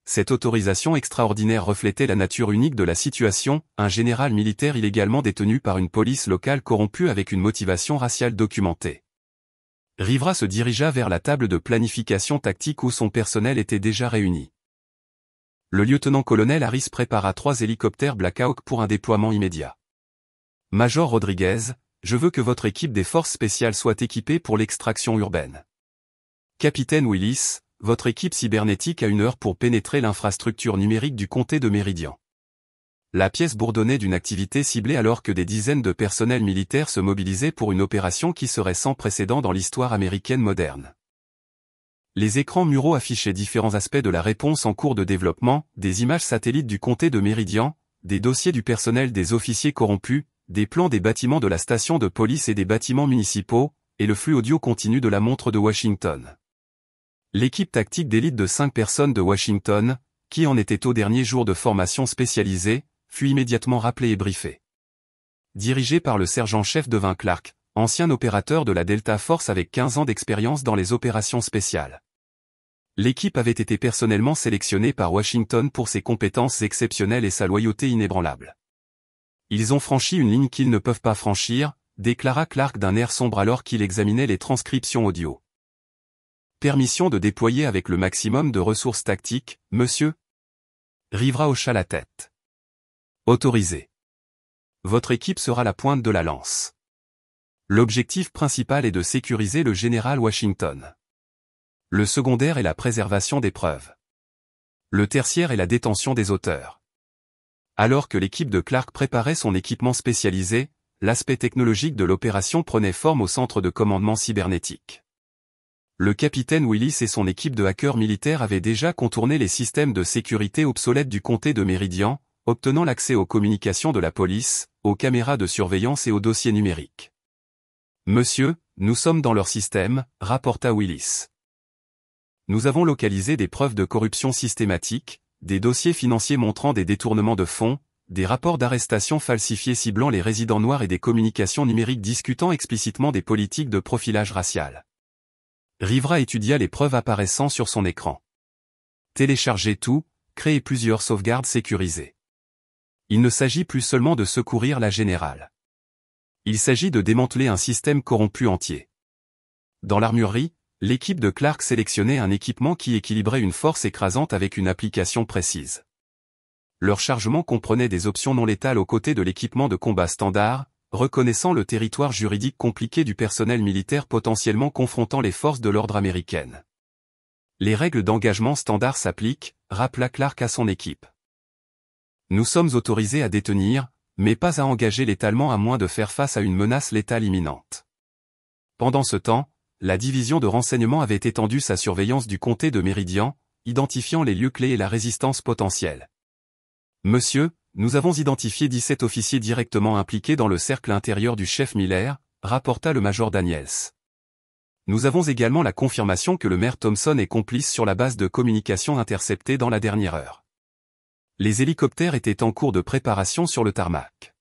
Cette autorisation extraordinaire reflétait la nature unique de la situation, un général militaire illégalement détenu par une police locale corrompue avec une motivation raciale documentée. Rivera se dirigea vers la table de planification tactique où son personnel était déjà réuni. Le lieutenant-colonel Harris prépara 3 hélicoptères Black Hawk pour un déploiement immédiat. Major Rodriguez, je veux que votre équipe des forces spéciales soit équipée pour l'extraction urbaine. Capitaine Willis, votre équipe cybernétique a 1 heure pour pénétrer l'infrastructure numérique du comté de Méridian. La pièce bourdonnait d'une activité ciblée alors que des dizaines de personnels militaires se mobilisaient pour une opération qui serait sans précédent dans l'histoire américaine moderne. Les écrans muraux affichaient différents aspects de la réponse en cours de développement, des images satellites du comté de Méridian, des dossiers du personnel des officiers corrompus, des plans des bâtiments de la station de police et des bâtiments municipaux, et le flux audio continu de la montre de Washington. L'équipe tactique d'élite de 5 personnes de Washington, qui en était au dernier jour de formation spécialisée, fut immédiatement rappelée et briefée. Dirigée par le sergent-chef Devin Clark, ancien opérateur de la Delta Force avec 15 ans d'expérience dans les opérations spéciales. L'équipe avait été personnellement sélectionnée par Washington pour ses compétences exceptionnelles et sa loyauté inébranlable. Ils ont franchi une ligne qu'ils ne peuvent pas franchir, déclara Clark d'un air sombre alors qu'il examinait les transcriptions audio. Permission de déployer avec le maximum de ressources tactiques, monsieur? Rivera hocha la tête. Autorisé. Votre équipe sera la pointe de la lance. L'objectif principal est de sécuriser le général Washington. Le secondaire est la préservation des preuves. Le tertiaire est la détention des auteurs. Alors que l'équipe de Clark préparait son équipement spécialisé, l'aspect technologique de l'opération prenait forme au centre de commandement cybernétique. Le capitaine Willis et son équipe de hackers militaires avaient déjà contourné les systèmes de sécurité obsolètes du comté de Méridian, obtenant l'accès aux communications de la police, aux caméras de surveillance et aux dossiers numériques. « Monsieur, nous sommes dans leur système », rapporta Willis. « Nous avons localisé des preuves de corruption systématique, des dossiers financiers montrant des détournements de fonds, des rapports d'arrestation falsifiés ciblant les résidents noirs et des communications numériques discutant explicitement des politiques de profilage racial. » Rivera étudia les preuves apparaissant sur son écran. Téléchargez tout, créez plusieurs sauvegardes sécurisées. Il ne s'agit plus seulement de secourir la générale. Il s'agit de démanteler un système corrompu entier. Dans l'armurerie, l'équipe de Clark sélectionnait un équipement qui équilibrait une force écrasante avec une application précise. Leur chargement comprenait des options non létales aux côtés de l'équipement de combat standard, reconnaissant le territoire juridique compliqué du personnel militaire potentiellement confrontant les forces de l'ordre américaines. Les règles d'engagement standard s'appliquent, rappela Clark à son équipe. Nous sommes autorisés à détenir, mais pas à engager létalement à moins de faire face à une menace létale imminente. Pendant ce temps, la division de renseignement avait étendu sa surveillance du comté de Méridian, identifiant les lieux clés et la résistance potentielle. Monsieur, nous avons identifié 17 officiers directement impliqués dans le cercle intérieur du chef Miller, rapporta le major Daniels. Nous avons également la confirmation que le maire Thompson est complice sur la base de communication interceptée dans la dernière heure. Les hélicoptères étaient en cours de préparation sur le tarmac.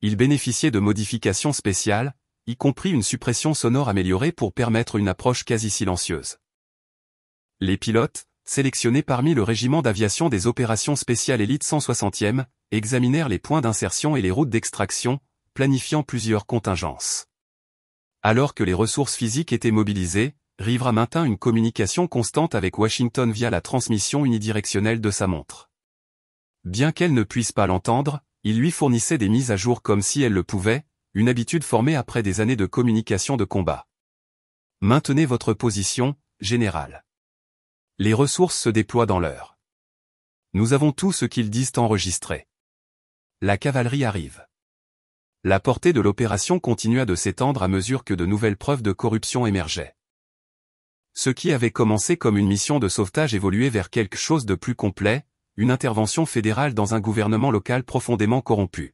Ils bénéficiaient de modifications spéciales, y compris une suppression sonore améliorée pour permettre une approche quasi silencieuse. Les pilotes, sélectionnés parmi le régiment d'aviation des opérations spéciales élite 160e, examinèrent les points d'insertion et les routes d'extraction, planifiant plusieurs contingences. Alors que les ressources physiques étaient mobilisées, Rivera maintint une communication constante avec Washington via la transmission unidirectionnelle de sa montre. Bien qu'elle ne puisse pas l'entendre, il lui fournissait des mises à jour comme si elle le pouvait, une habitude formée après des années de communication de combat. Maintenez votre position, général. Les ressources se déploient dans l'heure. Nous avons tout ce qu'ils disent enregistré. La cavalerie arrive. La portée de l'opération continua de s'étendre à mesure que de nouvelles preuves de corruption émergeaient. Ce qui avait commencé comme une mission de sauvetage évoluait vers quelque chose de plus complet, une intervention fédérale dans un gouvernement local profondément corrompu.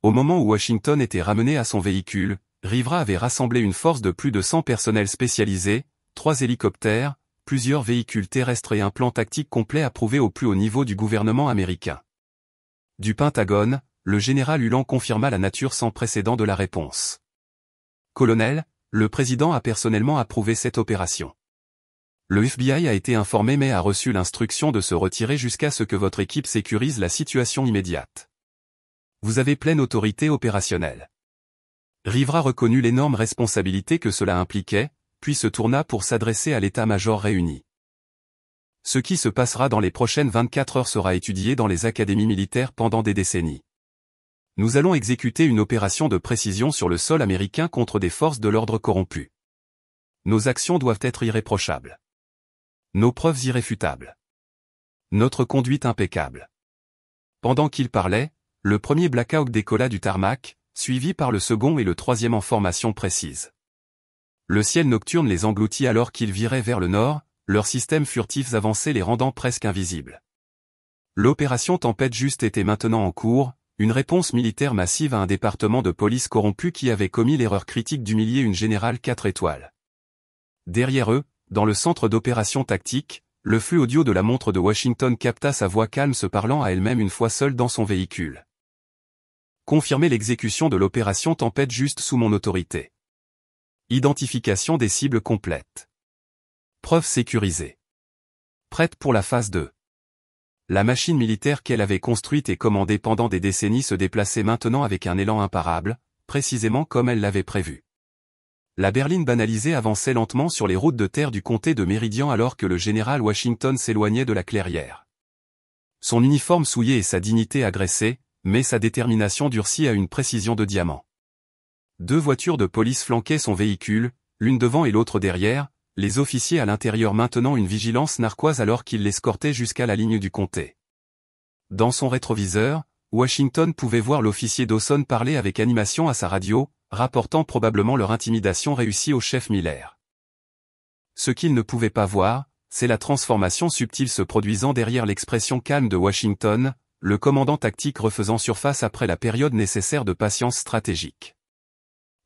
Au moment où Washington était ramené à son véhicule, Rivera avait rassemblé une force de plus de 100 personnels spécialisés, 3 hélicoptères, plusieurs véhicules terrestres et un plan tactique complet approuvé au plus haut niveau du gouvernement américain. Du Pentagone, le général Ulan confirma la nature sans précédent de la réponse. Colonel, le président a personnellement approuvé cette opération. Le FBI a été informé mais a reçu l'instruction de se retirer jusqu'à ce que votre équipe sécurise la situation immédiate. Vous avez pleine autorité opérationnelle. Rivera reconnut l'énorme responsabilité que cela impliquait, puis se tourna pour s'adresser à l'état-major réuni. Ce qui se passera dans les prochaines 24 heures sera étudié dans les académies militaires pendant des décennies. Nous allons exécuter une opération de précision sur le sol américain contre des forces de l'ordre corrompues. Nos actions doivent être irréprochables. Nos preuves irréfutables. Notre conduite impeccable. Pendant qu'il parlait, le premier Black Hawk décolla du tarmac, suivi par le second et le troisième en formation précise. Le ciel nocturne les engloutit alors qu'ils viraient vers le nord, leurs systèmes furtifs avançaient les rendant presque invisibles. L'opération Tempête Juste était maintenant en cours, une réponse militaire massive à un département de police corrompu qui avait commis l'erreur critique d'humilier une générale 4 étoiles. Derrière eux, dans le centre d'opération tactique, le flux audio de la montre de Washington capta sa voix calme se parlant à elle-même une fois seule dans son véhicule. Confirmer l'exécution de l'opération Tempête Juste sous mon autorité. Identification des cibles complète. Preuves sécurisées. Prête pour la phase 2. La machine militaire qu'elle avait construite et commandée pendant des décennies se déplaçait maintenant avec un élan imparable, précisément comme elle l'avait prévu. La berline banalisée avançait lentement sur les routes de terre du comté de Méridian alors que le général Washington s'éloignait de la clairière. Son uniforme souillé et sa dignité agressée, mais sa détermination durcie à une précision de diamant. 2 voitures de police flanquaient son véhicule, l'une devant et l'autre derrière, les officiers à l'intérieur maintenant une vigilance narquoise alors qu'ils l'escortaient jusqu'à la ligne du comté. Dans son rétroviseur, Washington pouvait voir l'officier Dawson parler avec animation à sa radio, rapportant probablement leur intimidation réussie au chef Miller. Ce qu'il ne pouvait pas voir, c'est la transformation subtile se produisant derrière l'expression calme de Washington, le commandant tactique refaisant surface après la période nécessaire de patience stratégique.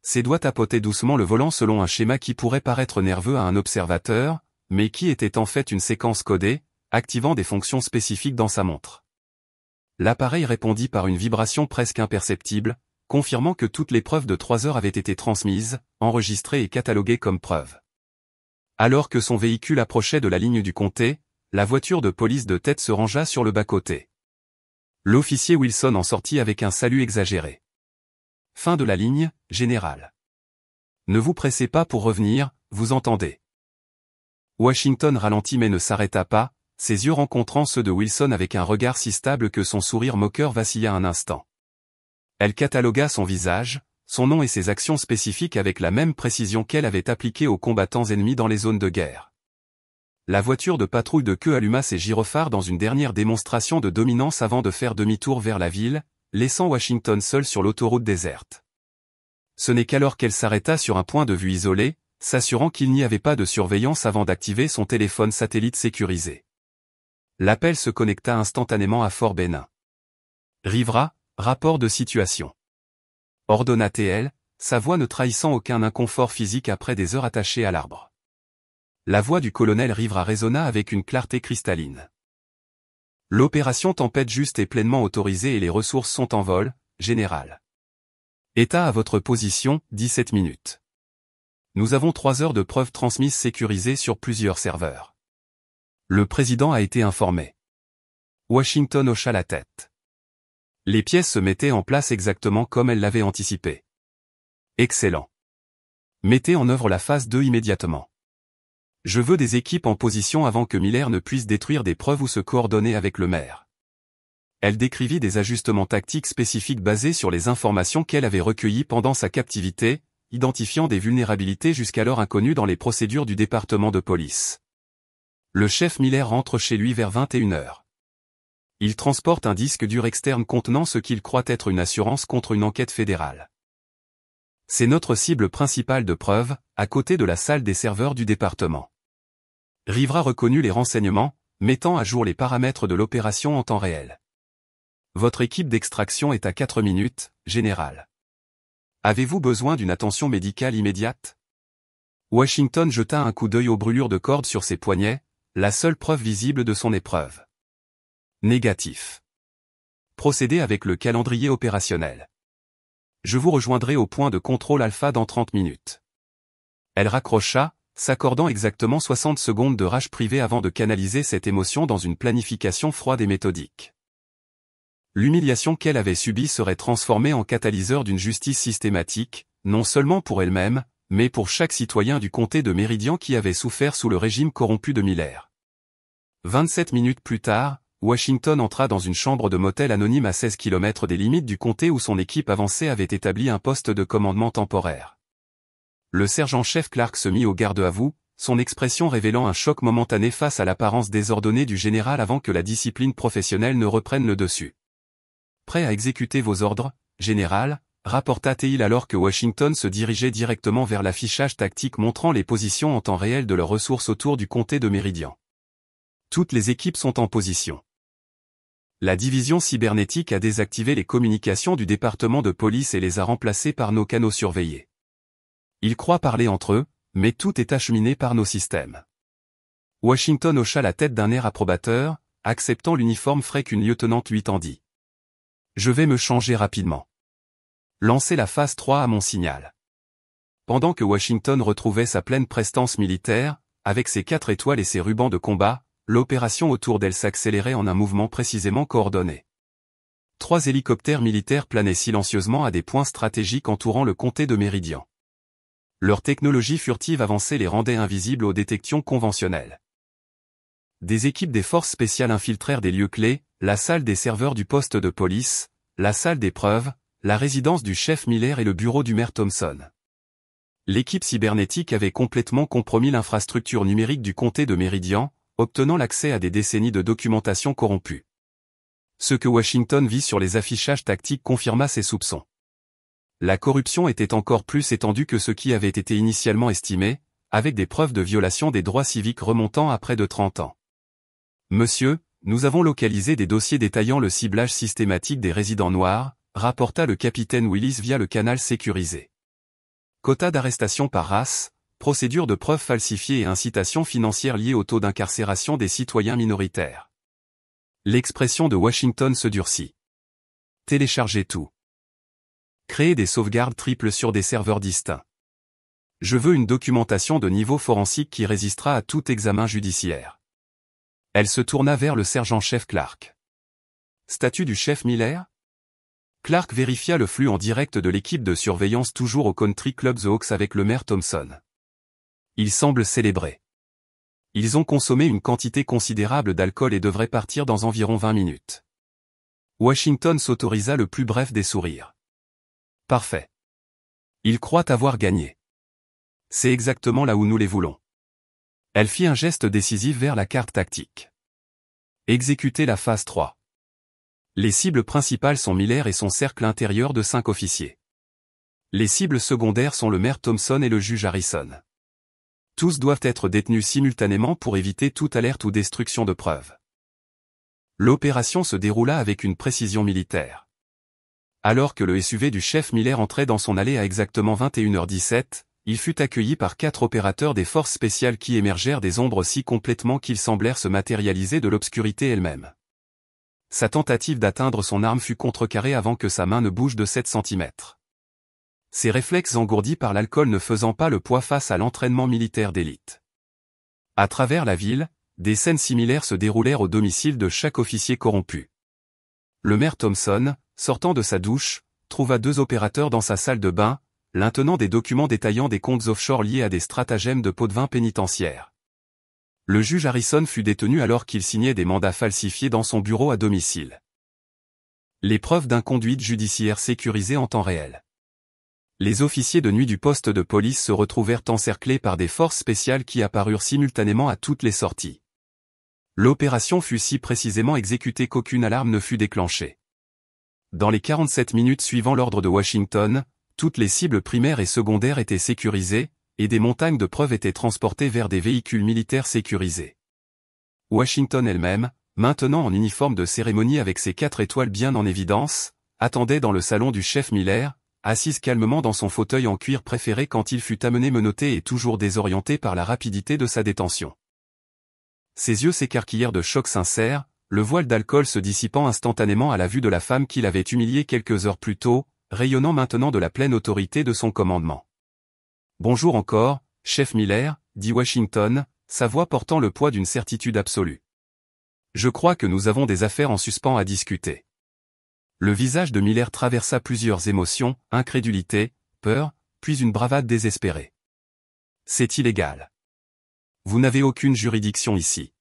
Ses doigts tapotaient doucement le volant selon un schéma qui pourrait paraître nerveux à un observateur, mais qui était en fait une séquence codée, activant des fonctions spécifiques dans sa montre. L'appareil répondit par une vibration presque imperceptible, confirmant que toutes les preuves de 3 heures avaient été transmises, enregistrées et cataloguées comme preuves. Alors que son véhicule approchait de la ligne du comté, la voiture de police de tête se rangea sur le bas-côté. L'officier Wilson en sortit avec un salut exagéré. Fin de la ligne, général. Ne vous pressez pas pour revenir, vous entendez. Washington ralentit mais ne s'arrêta pas, ses yeux rencontrant ceux de Wilson avec un regard si stable que son sourire moqueur vacilla un instant. Elle catalogua son visage, son nom et ses actions spécifiques avec la même précision qu'elle avait appliquée aux combattants ennemis dans les zones de guerre. La voiture de patrouille de queue alluma ses gyrophares dans une dernière démonstration de dominance avant de faire demi-tour vers la ville, laissant Washington seul sur l'autoroute déserte. Ce n'est qu'alors qu'elle s'arrêta sur un point de vue isolé, s'assurant qu'il n'y avait pas de surveillance avant d'activer son téléphone satellite sécurisé. L'appel se connecta instantanément à Fort Benning. Rivera, rapport de situation. Ordonna-t-elle, sa voix ne trahissant aucun inconfort physique après des heures attachées à l'arbre. La voix du colonel Rivera résonna avec une clarté cristalline. L'opération Tempête Juste est pleinement autorisée et les ressources sont en vol, général. État à votre position, 17 minutes. Nous avons 3 heures de preuves transmises sécurisées sur plusieurs serveurs. Le président a été informé. Washington hocha la tête. Les pièces se mettaient en place exactement comme elle l'avait anticipé. Excellent. Mettez en œuvre la phase 2 immédiatement. Je veux des équipes en position avant que Miller ne puisse détruire des preuves ou se coordonner avec le maire. Elle décrivit des ajustements tactiques spécifiques basés sur les informations qu'elle avait recueillies pendant sa captivité, identifiant des vulnérabilités jusqu'alors inconnues dans les procédures du département de police. Le chef Miller rentre chez lui vers 21h. Il transporte un disque dur externe contenant ce qu'il croit être une assurance contre une enquête fédérale. C'est notre cible principale de preuve, à côté de la salle des serveurs du département. Rivera reconnut les renseignements, mettant à jour les paramètres de l'opération en temps réel. Votre équipe d'extraction est à 4 minutes, général. Avez-vous besoin d'une attention médicale immédiate? Washington jeta un coup d'œil aux brûlures de corde sur ses poignets, la seule preuve visible de son épreuve. Négatif. Procédez avec le calendrier opérationnel. Je vous rejoindrai au point de contrôle alpha dans 30 minutes. Elle raccrocha, s'accordant exactement 60 secondes de rage privée avant de canaliser cette émotion dans une planification froide et méthodique. L'humiliation qu'elle avait subie serait transformée en catalyseur d'une justice systématique, non seulement pour elle-même, mais pour chaque citoyen du comté de Méridian qui avait souffert sous le régime corrompu de Miller. 27 minutes plus tard, Washington entra dans une chambre de motel anonyme à 16 km des limites du comté où son équipe avancée avait établi un poste de commandement temporaire. Le sergent-chef Clark se mit au garde-à-vous, son expression révélant un choc momentané face à l'apparence désordonnée du général avant que la discipline professionnelle ne reprenne le dessus. Prêt à exécuter vos ordres, général, rapporta-t-il alors que Washington se dirigeait directement vers l'affichage tactique montrant les positions en temps réel de leurs ressources autour du comté de Méridian. Toutes les équipes sont en position. La division cybernétique a désactivé les communications du département de police et les a remplacées par nos canaux surveillés. Ils croient parler entre eux, mais tout est acheminé par nos systèmes. Washington hocha la tête d'un air approbateur, acceptant l'uniforme frais qu'une lieutenante lui tendit. Je vais me changer rapidement. Lancez la phase 3 à mon signal. Pendant que Washington retrouvait sa pleine prestance militaire, avec ses 4 étoiles et ses rubans de combat, l'opération autour d'elle s'accélérait en un mouvement précisément coordonné. 3 hélicoptères militaires planaient silencieusement à des points stratégiques entourant le comté de Méridian. Leur technologie furtive avancée les rendait invisibles aux détections conventionnelles. Des équipes des forces spéciales infiltrèrent des lieux clés, la salle des serveurs du poste de police, la salle d'épreuves, la résidence du chef Miller et le bureau du maire Thompson. L'équipe cybernétique avait complètement compromis l'infrastructure numérique du comté de Méridian, obtenant l'accès à des décennies de documentation corrompue. Ce que Washington vit sur les affichages tactiques confirma ses soupçons. La corruption était encore plus étendue que ce qui avait été initialement estimé, avec des preuves de violation des droits civiques remontant à près de 30 ans. Monsieur, nous avons localisé des dossiers détaillant le ciblage systématique des résidents noirs, rapporta le capitaine Willis via le canal sécurisé. Quota d'arrestation par race, procédure de preuves falsifiées et incitation financière liée au taux d'incarcération des citoyens minoritaires. L'expression de Washington se durcit. Téléchargez tout. Créer des sauvegardes triples sur des serveurs distincts. Je veux une documentation de niveau forensique qui résistera à tout examen judiciaire. Elle se tourna vers le sergent-chef Clark. Statut du chef Miller? Clark vérifia le flux en direct de l'équipe de surveillance toujours au Country Club The Hawks avec le maire Thompson. Ils semblent célébrer. Ils ont consommé une quantité considérable d'alcool et devraient partir dans environ 20 minutes. Washington s'autorisa le plus bref des sourires. Parfait. Ils croient avoir gagné. C'est exactement là où nous les voulons. Elle fit un geste décisif vers la carte tactique. Exécutez la phase 3. Les cibles principales sont Miller et son cercle intérieur de 5 officiers. Les cibles secondaires sont le maire Thompson et le juge Harrison. Tous doivent être détenus simultanément pour éviter toute alerte ou destruction de preuves. L'opération se déroula avec une précision militaire. Alors que le SUV du chef Miller entrait dans son allée à exactement 21h17, il fut accueilli par 4 opérateurs des forces spéciales qui émergèrent des ombres si complètement qu'ils semblèrent se matérialiser de l'obscurité elle-même. Sa tentative d'atteindre son arme fut contrecarrée avant que sa main ne bouge de 7 cm. Ses réflexes engourdis par l'alcool ne faisant pas le poids face à l'entraînement militaire d'élite. À travers la ville, des scènes similaires se déroulèrent au domicile de chaque officier corrompu. Le maire Thompson, sortant de sa douche, trouva 2 opérateurs dans sa salle de bain, l'un tenant des documents détaillant des comptes offshore liés à des stratagèmes de pots-de-vin pénitentiaires. Le juge Harrison fut détenu alors qu'il signait des mandats falsifiés dans son bureau à domicile. Les preuves d'inconduite judiciaire sécurisées en temps réel. Les officiers de nuit du poste de police se retrouvèrent encerclés par des forces spéciales qui apparurent simultanément à toutes les sorties. L'opération fut si précisément exécutée qu'aucune alarme ne fut déclenchée. Dans les 47 minutes suivant l'ordre de Washington, toutes les cibles primaires et secondaires étaient sécurisées, et des montagnes de preuves étaient transportées vers des véhicules militaires sécurisés. Washington elle-même, maintenant en uniforme de cérémonie avec ses 4 étoiles bien en évidence, attendait dans le salon du chef Miller, assise calmement dans son fauteuil en cuir préféré quand il fut amené menotté et toujours désorienté par la rapidité de sa détention. Ses yeux s'écarquillèrent de choc sincère, le voile d'alcool se dissipant instantanément à la vue de la femme qu'il avait humiliée quelques heures plus tôt, rayonnant maintenant de la pleine autorité de son commandement. « Bonjour encore, chef Miller, dit Washington, sa voix portant le poids d'une certitude absolue. Je crois que nous avons des affaires en suspens à discuter. » Le visage de Miller traversa plusieurs émotions, incrédulité, peur, puis une bravade désespérée. « C'est illégal. Vous n'avez aucune juridiction ici.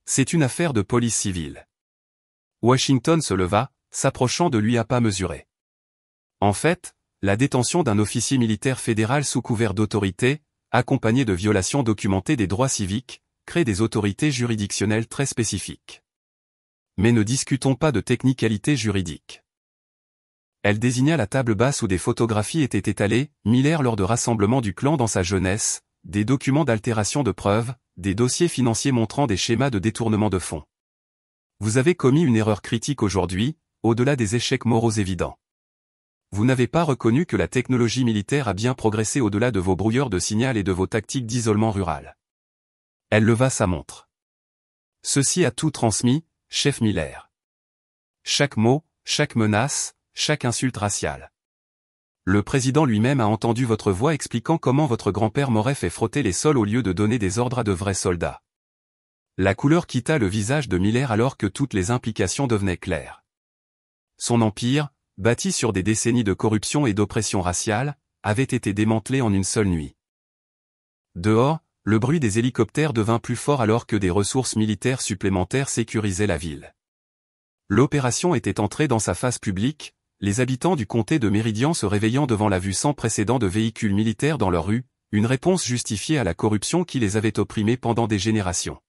C'est une affaire de police civile. » Washington se leva, s'approchant de lui à pas mesurés. En fait, la détention d'un officier militaire fédéral sous couvert d'autorité, accompagné de violations documentées des droits civiques, crée des autorités juridictionnelles très spécifiques. Mais ne discutons pas de technicalité juridique. Elle désigna la table basse où des photographies étaient étalées, Miller lors de rassemblements du clan dans sa jeunesse, des documents d'altération de preuves, des dossiers financiers montrant des schémas de détournement de fonds. Vous avez commis une erreur critique aujourd'hui, au-delà des échecs moraux évidents. Vous n'avez pas reconnu que la technologie militaire a bien progressé au-delà de vos brouilleurs de signal et de vos tactiques d'isolement rural. Elle leva sa montre. Ceci a tout transmis, chef Miller. Chaque mot, chaque menace, chaque insulte raciale. Le président lui-même a entendu votre voix expliquant comment votre grand-père m'aurait fait frotter les sols au lieu de donner des ordres à de vrais soldats. La couleur quitta le visage de Miller alors que toutes les implications devenaient claires. Son empire, bâti sur des décennies de corruption et d'oppression raciale, avait été démantelé en une seule nuit. Dehors, le bruit des hélicoptères devint plus fort alors que des ressources militaires supplémentaires sécurisaient la ville. L'opération était entrée dans sa phase publique, les habitants du comté de Méridian se réveillant devant la vue sans précédent de véhicules militaires dans leurs rues, une réponse justifiée à la corruption qui les avait opprimés pendant des générations.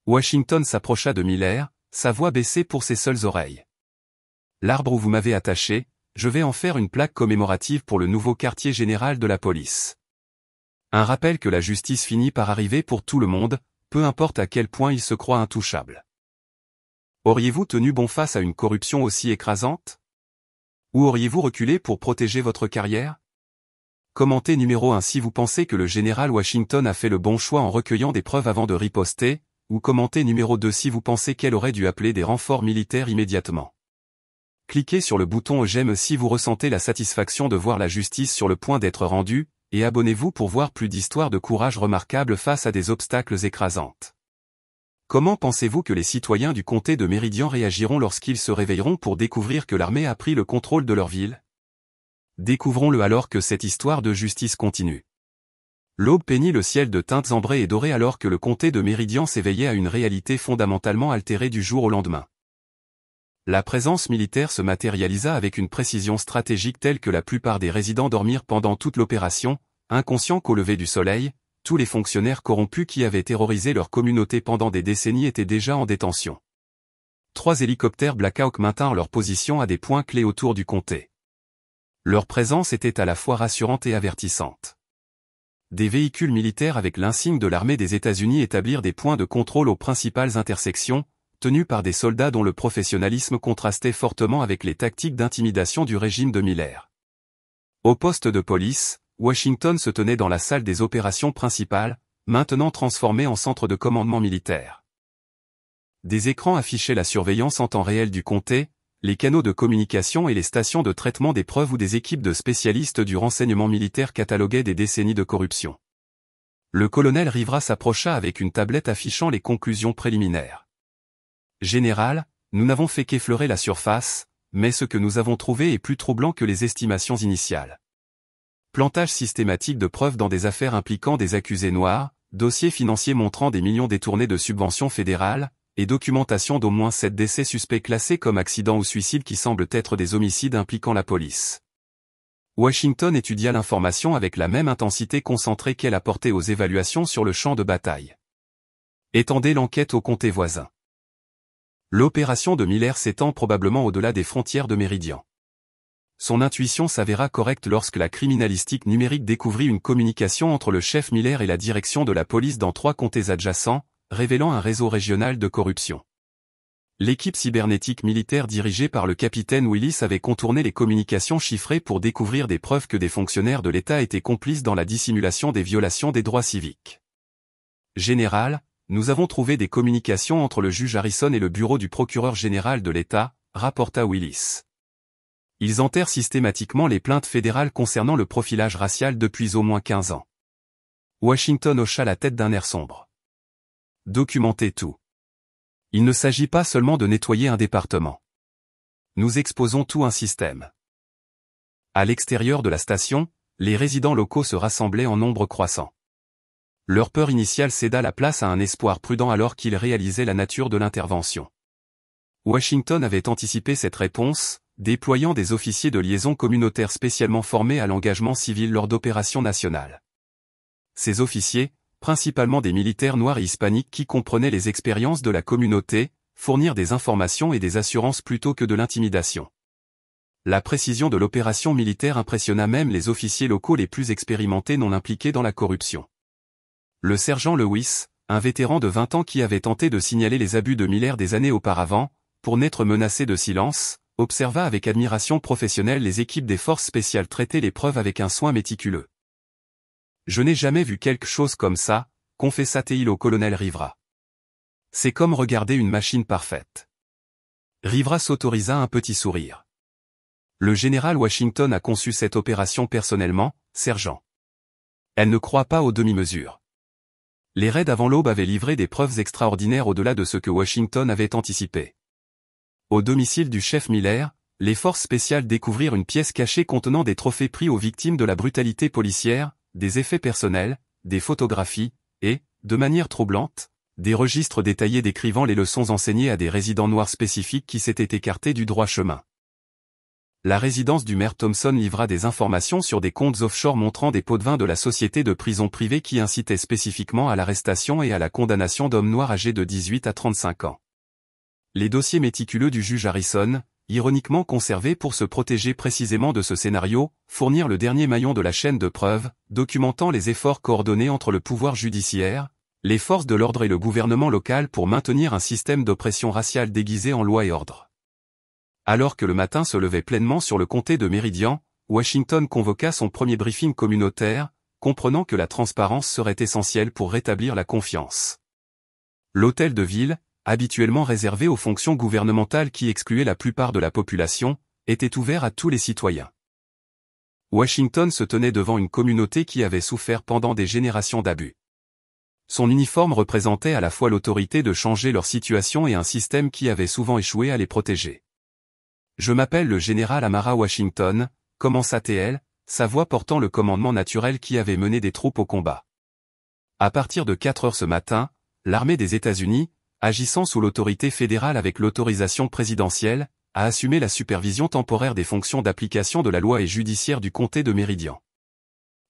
Washington s'approcha de Miller, sa voix baissée pour ses seules oreilles. L'arbre où vous m'avez attaché, je vais en faire une plaque commémorative pour le nouveau quartier général de la police. Un rappel que la justice finit par arriver pour tout le monde, peu importe à quel point il se croit intouchable. Auriez-vous tenu bon face à une corruption aussi écrasante? Ou auriez-vous reculé pour protéger votre carrière? Commentez numéro 1 si vous pensez que le général Washington a fait le bon choix en recueillant des preuves avant de riposter, ou commentez numéro 2 si vous pensez qu'elle aurait dû appeler des renforts militaires immédiatement. Cliquez sur le bouton j'aime si vous ressentez la satisfaction de voir la justice sur le point d'être rendue, et abonnez-vous pour voir plus d'histoires de courage remarquables face à des obstacles écrasantes. Comment pensez-vous que les citoyens du comté de Méridian réagiront lorsqu'ils se réveilleront pour découvrir que l'armée a pris le contrôle de leur ville? Découvrons-le alors que cette histoire de justice continue. L'aube peignit le ciel de teintes ambrées et dorées alors que le comté de Méridian s'éveillait à une réalité fondamentalement altérée du jour au lendemain. La présence militaire se matérialisa avec une précision stratégique telle que la plupart des résidents dormirent pendant toute l'opération, inconscients qu'au lever du soleil, tous les fonctionnaires corrompus qui avaient terrorisé leur communauté pendant des décennies étaient déjà en détention. 3 hélicoptères Black Hawk maintinrent leur position à des points clés autour du comté. Leur présence était à la fois rassurante et avertissante. Des véhicules militaires avec l'insigne de l'armée des États-Unis établirent des points de contrôle aux principales intersections, tenus par des soldats dont le professionnalisme contrastait fortement avec les tactiques d'intimidation du régime de Miller. Au poste de police, Washington se tenait dans la salle des opérations principales, maintenant transformée en centre de commandement militaire. Des écrans affichaient la surveillance en temps réel du comté, les canaux de communication et les stations de traitement des preuves où des équipes de spécialistes du renseignement militaire cataloguaient des décennies de corruption. Le colonel Rivera s'approcha avec une tablette affichant les conclusions préliminaires. Général, nous n'avons fait qu'effleurer la surface, mais ce que nous avons trouvé est plus troublant que les estimations initiales. Plantage systématique de preuves dans des affaires impliquant des accusés noirs, dossiers financiers montrant des millions détournés de subventions fédérales, et documentation d'au moins 7 décès suspects classés comme accidents ou suicides qui semblent être des homicides impliquant la police. Washington étudia l'information avec la même intensité concentrée qu'elle apportait aux évaluations sur le champ de bataille. Étendez l'enquête au comté voisin. L'opération de Miller s'étend probablement au-delà des frontières de Méridian. son intuition s'avéra correcte lorsque la criminalistique numérique découvrit une communication entre le chef Miller et la direction de la police dans 3 comtés adjacents, révélant un réseau régional de corruption. L'équipe cybernétique militaire dirigée par le capitaine Willis avait contourné les communications chiffrées pour découvrir des preuves que des fonctionnaires de l'État étaient complices dans la dissimulation des violations des droits civiques. Général, nous avons trouvé des communications entre le juge Harrison et le bureau du procureur général de l'État, rapporta Willis. Ils enterrent systématiquement les plaintes fédérales concernant le profilage racial depuis au moins 15 ans. Washington hocha la tête d'un air sombre. Documentez tout. Il ne s'agit pas seulement de nettoyer un département. Nous exposons tout un système. À l'extérieur de la station, les résidents locaux se rassemblaient en nombre croissant. Leur peur initiale céda la place à un espoir prudent alors qu'ils réalisaient la nature de l'intervention. Washington avait anticipé cette réponse, déployant des officiers de liaison communautaire spécialement formés à l'engagement civil lors d'opérations nationales. Ces officiers, principalement des militaires noirs et hispaniques qui comprenaient les expériences de la communauté, fournirent des informations et des assurances plutôt que de l'intimidation. La précision de l'opération militaire impressionna même les officiers locaux les plus expérimentés non impliqués dans la corruption. Le sergent Lewis, un vétéran de 20 ans qui avait tenté de signaler les abus de Miller des années auparavant, pour n'être menacé de silence, observa avec admiration professionnelle les équipes des forces spéciales traiter les preuves avec un soin méticuleux. « Je n'ai jamais vu quelque chose comme ça », confessa-t-il au colonel Rivera. « C'est comme regarder une machine parfaite. » Rivera s'autorisa un petit sourire. « Le général Washington a conçu cette opération personnellement, sergent. Elle ne croit pas aux demi-mesures. Les raids avant l'aube avaient livré des preuves extraordinaires au-delà de ce que Washington avait anticipé. Au domicile du chef Miller, les forces spéciales découvrirent une pièce cachée contenant des trophées pris aux victimes de la brutalité policière, des effets personnels, des photographies, et, de manière troublante, des registres détaillés décrivant les leçons enseignées à des résidents noirs spécifiques qui s'étaient écartés du droit chemin. La résidence du maire Thompson livra des informations sur des comptes offshore montrant des pots de vin de la société de prison privée qui incitaient spécifiquement à l'arrestation et à la condamnation d'hommes noirs âgés de 18 à 35 ans. Les dossiers méticuleux du juge Harrison, ironiquement conservés pour se protéger précisément de ce scénario, fournirent le dernier maillon de la chaîne de preuves, documentant les efforts coordonnés entre le pouvoir judiciaire, les forces de l'ordre et le gouvernement local pour maintenir un système d'oppression raciale déguisé en loi et ordre. Alors que le matin se levait pleinement sur le comté de Méridian, Washington convoqua son premier briefing communautaire, comprenant que la transparence serait essentielle pour rétablir la confiance. L'hôtel de ville, habituellement réservé aux fonctions gouvernementales qui excluaient la plupart de la population, était ouvert à tous les citoyens. Washington se tenait devant une communauté qui avait souffert pendant des générations d'abus. Son uniforme représentait à la fois l'autorité de changer leur situation et un système qui avait souvent échoué à les protéger. « Je m'appelle le général Amara Washington », commença-t-elle, sa voix portant le commandement naturel qui avait mené des troupes au combat. À partir de 4 heures ce matin, l'armée des États-Unis, agissant sous l'autorité fédérale avec l'autorisation présidentielle, a assumé la supervision temporaire des fonctions d'application de la loi et judiciaire du comté de Méridian.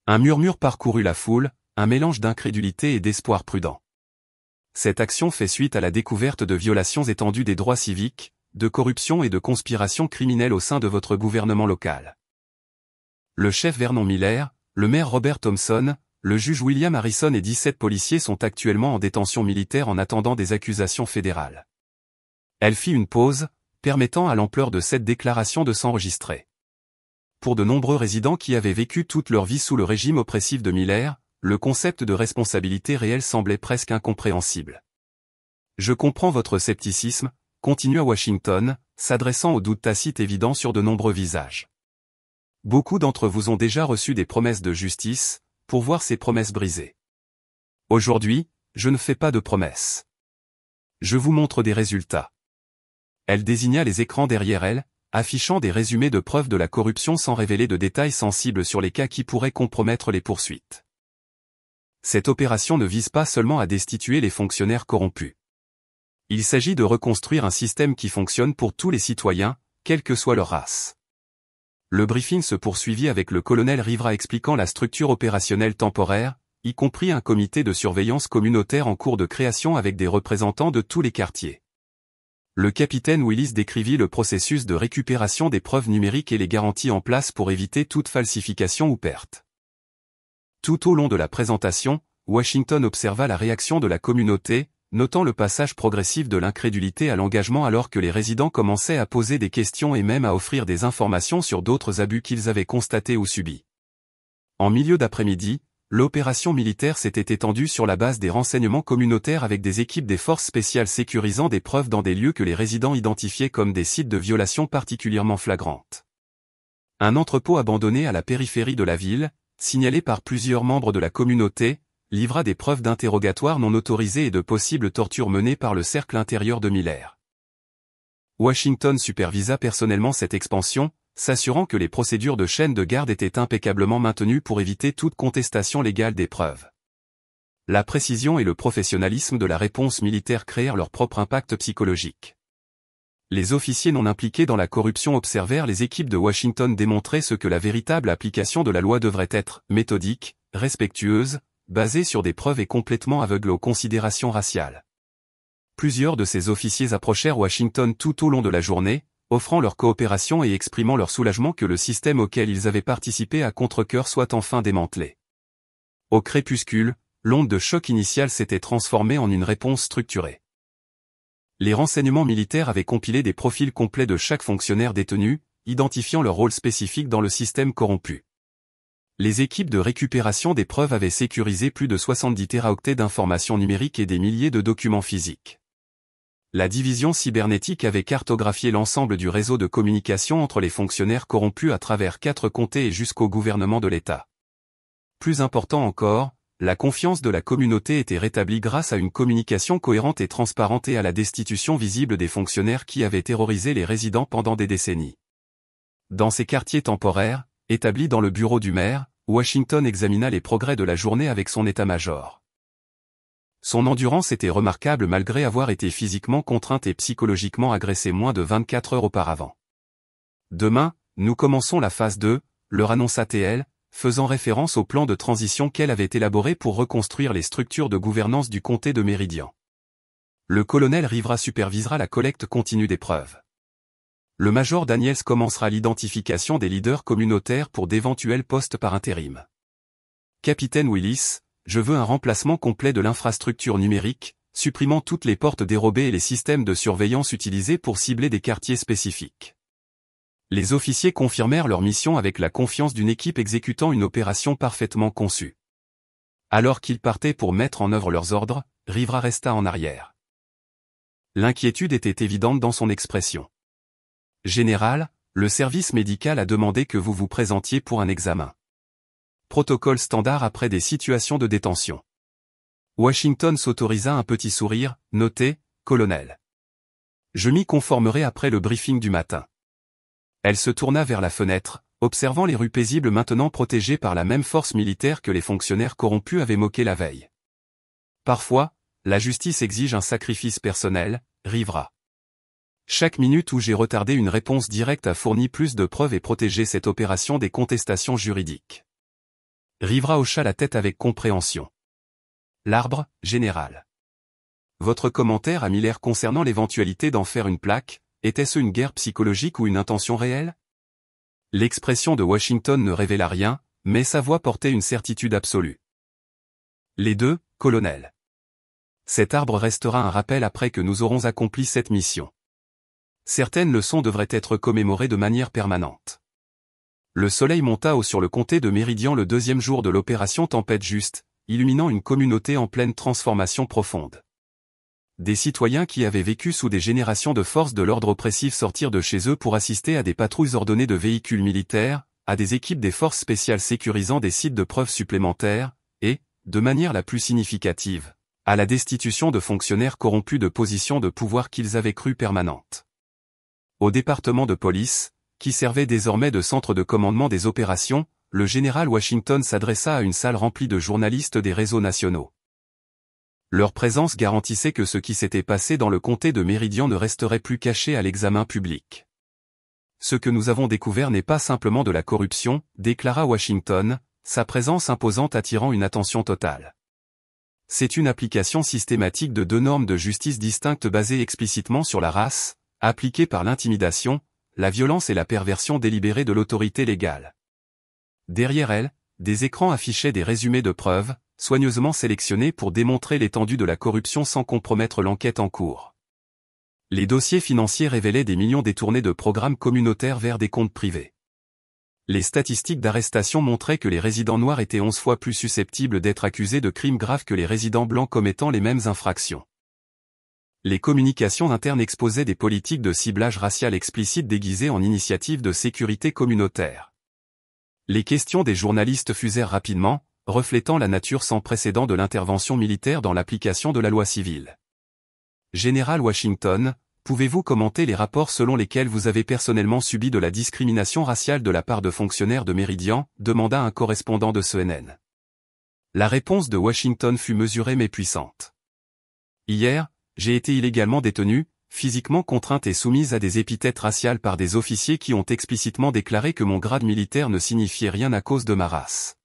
Un murmure parcourut la foule, un mélange d'incrédulité et d'espoir prudent. Cette action fait suite à la découverte de violations étendues des droits civiques, de corruption et de conspiration criminelle au sein de votre gouvernement local. Le chef Vernon Miller, le maire Robert Thompson, le juge William Harrison et 17 policiers sont actuellement en détention militaire en attendant des accusations fédérales. Elle fit une pause, permettant à l'ampleur de cette déclaration de s'enregistrer. Pour de nombreux résidents qui avaient vécu toute leur vie sous le régime oppressif de Miller, le concept de responsabilité réelle semblait presque incompréhensible. Je comprends votre scepticisme, continua Washington, s'adressant au doute tacite évident sur de nombreux visages. Beaucoup d'entre vous ont déjà reçu des promesses de justice, pour voir ces promesses brisées. Aujourd'hui, je ne fais pas de promesses. Je vous montre des résultats. Elle désigna les écrans derrière elle, affichant des résumés de preuves de la corruption sans révéler de détails sensibles sur les cas qui pourraient compromettre les poursuites. Cette opération ne vise pas seulement à destituer les fonctionnaires corrompus. Il s'agit de reconstruire un système qui fonctionne pour tous les citoyens, quelle que soit leur race. Le briefing se poursuivit avec le colonel Rivera expliquant la structure opérationnelle temporaire, y compris un comité de surveillance communautaire en cours de création avec des représentants de tous les quartiers. Le capitaine Willis décrivit le processus de récupération des preuves numériques et les garanties en place pour éviter toute falsification ou perte. Tout au long de la présentation, Washington observa la réaction de la communauté, notant le passage progressif de l'incrédulité à l'engagement alors que les résidents commençaient à poser des questions et même à offrir des informations sur d'autres abus qu'ils avaient constatés ou subis. En milieu d'après-midi, l'opération militaire s'était étendue sur la base des renseignements communautaires avec des équipes des forces spéciales sécurisant des preuves dans des lieux que les résidents identifiaient comme des sites de violation particulièrement flagrantes. Un entrepôt abandonné à la périphérie de la ville, signalé par plusieurs membres de la communauté, livra des preuves d'interrogatoire non autorisées et de possibles tortures menées par le cercle intérieur de Miller. Washington supervisa personnellement cette expansion, s'assurant que les procédures de chaîne de garde étaient impeccablement maintenues pour éviter toute contestation légale des preuves. La précision et le professionnalisme de la réponse militaire créèrent leur propre impact psychologique. Les officiers non impliqués dans la corruption observèrent les équipes de Washington démontrer ce que la véritable application de la loi devrait être, méthodique, respectueuse, basée sur des preuves et complètement aveugle aux considérations raciales. Plusieurs de ces officiers approchèrent Washington tout au long de la journée, offrant leur coopération et exprimant leur soulagement que le système auquel ils avaient participé à contre-cœur soit enfin démantelé. Au crépuscule, l'onde de choc initiale s'était transformée en une réponse structurée. Les renseignements militaires avaient compilé des profils complets de chaque fonctionnaire détenu, identifiant leur rôle spécifique dans le système corrompu. Les équipes de récupération des preuves avaient sécurisé plus de 70 téraoctets d'informations numériques et des milliers de documents physiques. La division cybernétique avait cartographié l'ensemble du réseau de communication entre les fonctionnaires corrompus à travers 4 comtés et jusqu'au gouvernement de l'État. Plus important encore, la confiance de la communauté était rétablie grâce à une communication cohérente et transparente et à la destitution visible des fonctionnaires qui avaient terrorisé les résidents pendant des décennies. Dans ces quartiers temporaires, établis dans le bureau du maire, Washington examina les progrès de la journée avec son état-major. Son endurance était remarquable malgré avoir été physiquement contrainte et psychologiquement agressée moins de 24 heures auparavant. Demain, nous commençons la phase 2, leur annonça-t-elle, faisant référence au plan de transition qu'elle avait élaboré pour reconstruire les structures de gouvernance du comté de Méridian. Le colonel Rivera supervisera la collecte continue des preuves. Le major Daniels commencera l'identification des leaders communautaires pour d'éventuels postes par intérim. Capitaine Willis, je veux un remplacement complet de l'infrastructure numérique, supprimant toutes les portes dérobées et les systèmes de surveillance utilisés pour cibler des quartiers spécifiques. Les officiers confirmèrent leur mission avec la confiance d'une équipe exécutant une opération parfaitement conçue. Alors qu'ils partaient pour mettre en œuvre leurs ordres, Rivera resta en arrière. L'inquiétude était évidente dans son expression. Général, le service médical a demandé que vous vous présentiez pour un examen. Protocole standard après des situations de détention. Washington s'autorisa un petit sourire, noté, colonel. Je m'y conformerai après le briefing du matin. Elle se tourna vers la fenêtre, observant les rues paisibles maintenant protégées par la même force militaire que les fonctionnaires corrompus avaient moqué la veille. Parfois, la justice exige un sacrifice personnel, Rivera. Chaque minute où j'ai retardé une réponse directe a fourni plus de preuves et protégé cette opération des contestations juridiques. Rivera hocha la tête avec compréhension. L'arbre, général. Votre commentaire à Miller concernant l'éventualité d'en faire une plaque, était-ce une guerre psychologique ou une intention réelle? L'expression de Washington ne révéla rien, mais sa voix portait une certitude absolue. Les deux, colonel. Cet arbre restera un rappel après que nous aurons accompli cette mission. Certaines leçons devraient être commémorées de manière permanente. Le soleil monta sur le comté de Méridian le 2e jour de l'opération Tempête Juste, illuminant une communauté en pleine transformation profonde. Des citoyens qui avaient vécu sous des générations de forces de l'ordre oppressif sortirent de chez eux pour assister à des patrouilles ordonnées de véhicules militaires, à des équipes des forces spéciales sécurisant des sites de preuves supplémentaires, et, de manière la plus significative, à la destitution de fonctionnaires corrompus de positions de pouvoir qu'ils avaient crues permanentes. Au département de police, qui servait désormais de centre de commandement des opérations, le général Washington s'adressa à une salle remplie de journalistes des réseaux nationaux. Leur présence garantissait que ce qui s'était passé dans le comté de Méridian ne resterait plus caché à l'examen public. Ce que nous avons découvert n'est pas simplement de la corruption, déclara Washington, sa présence imposante attirant une attention totale. C'est une application systématique de deux normes de justice distinctes basées explicitement sur la race, appliquées par l'intimidation, la violence et la perversion délibérée de l'autorité légale. Derrière elle, des écrans affichaient des résumés de preuves, soigneusement sélectionnés pour démontrer l'étendue de la corruption sans compromettre l'enquête en cours. Les dossiers financiers révélaient des millions détournés de programmes communautaires vers des comptes privés. Les statistiques d'arrestation montraient que les résidents noirs étaient 11 fois plus susceptibles d'être accusés de crimes graves que les résidents blancs commettant les mêmes infractions. Les communications internes exposaient des politiques de ciblage racial explicites déguisées en initiatives de sécurité communautaire. Les questions des journalistes fusèrent rapidement, reflétant la nature sans précédent de l'intervention militaire dans l'application de la loi civile. Général Washington, pouvez-vous commenter les rapports selon lesquels vous avez personnellement subi de la discrimination raciale de la part de fonctionnaires de Meridian, demanda un correspondant de CNN. La réponse de Washington fut mesurée mais puissante. Hier, j'ai été illégalement détenu, physiquement contrainte et soumise à des épithètes raciales par des officiers qui ont explicitement déclaré que mon grade militaire ne signifiait rien à cause de ma race.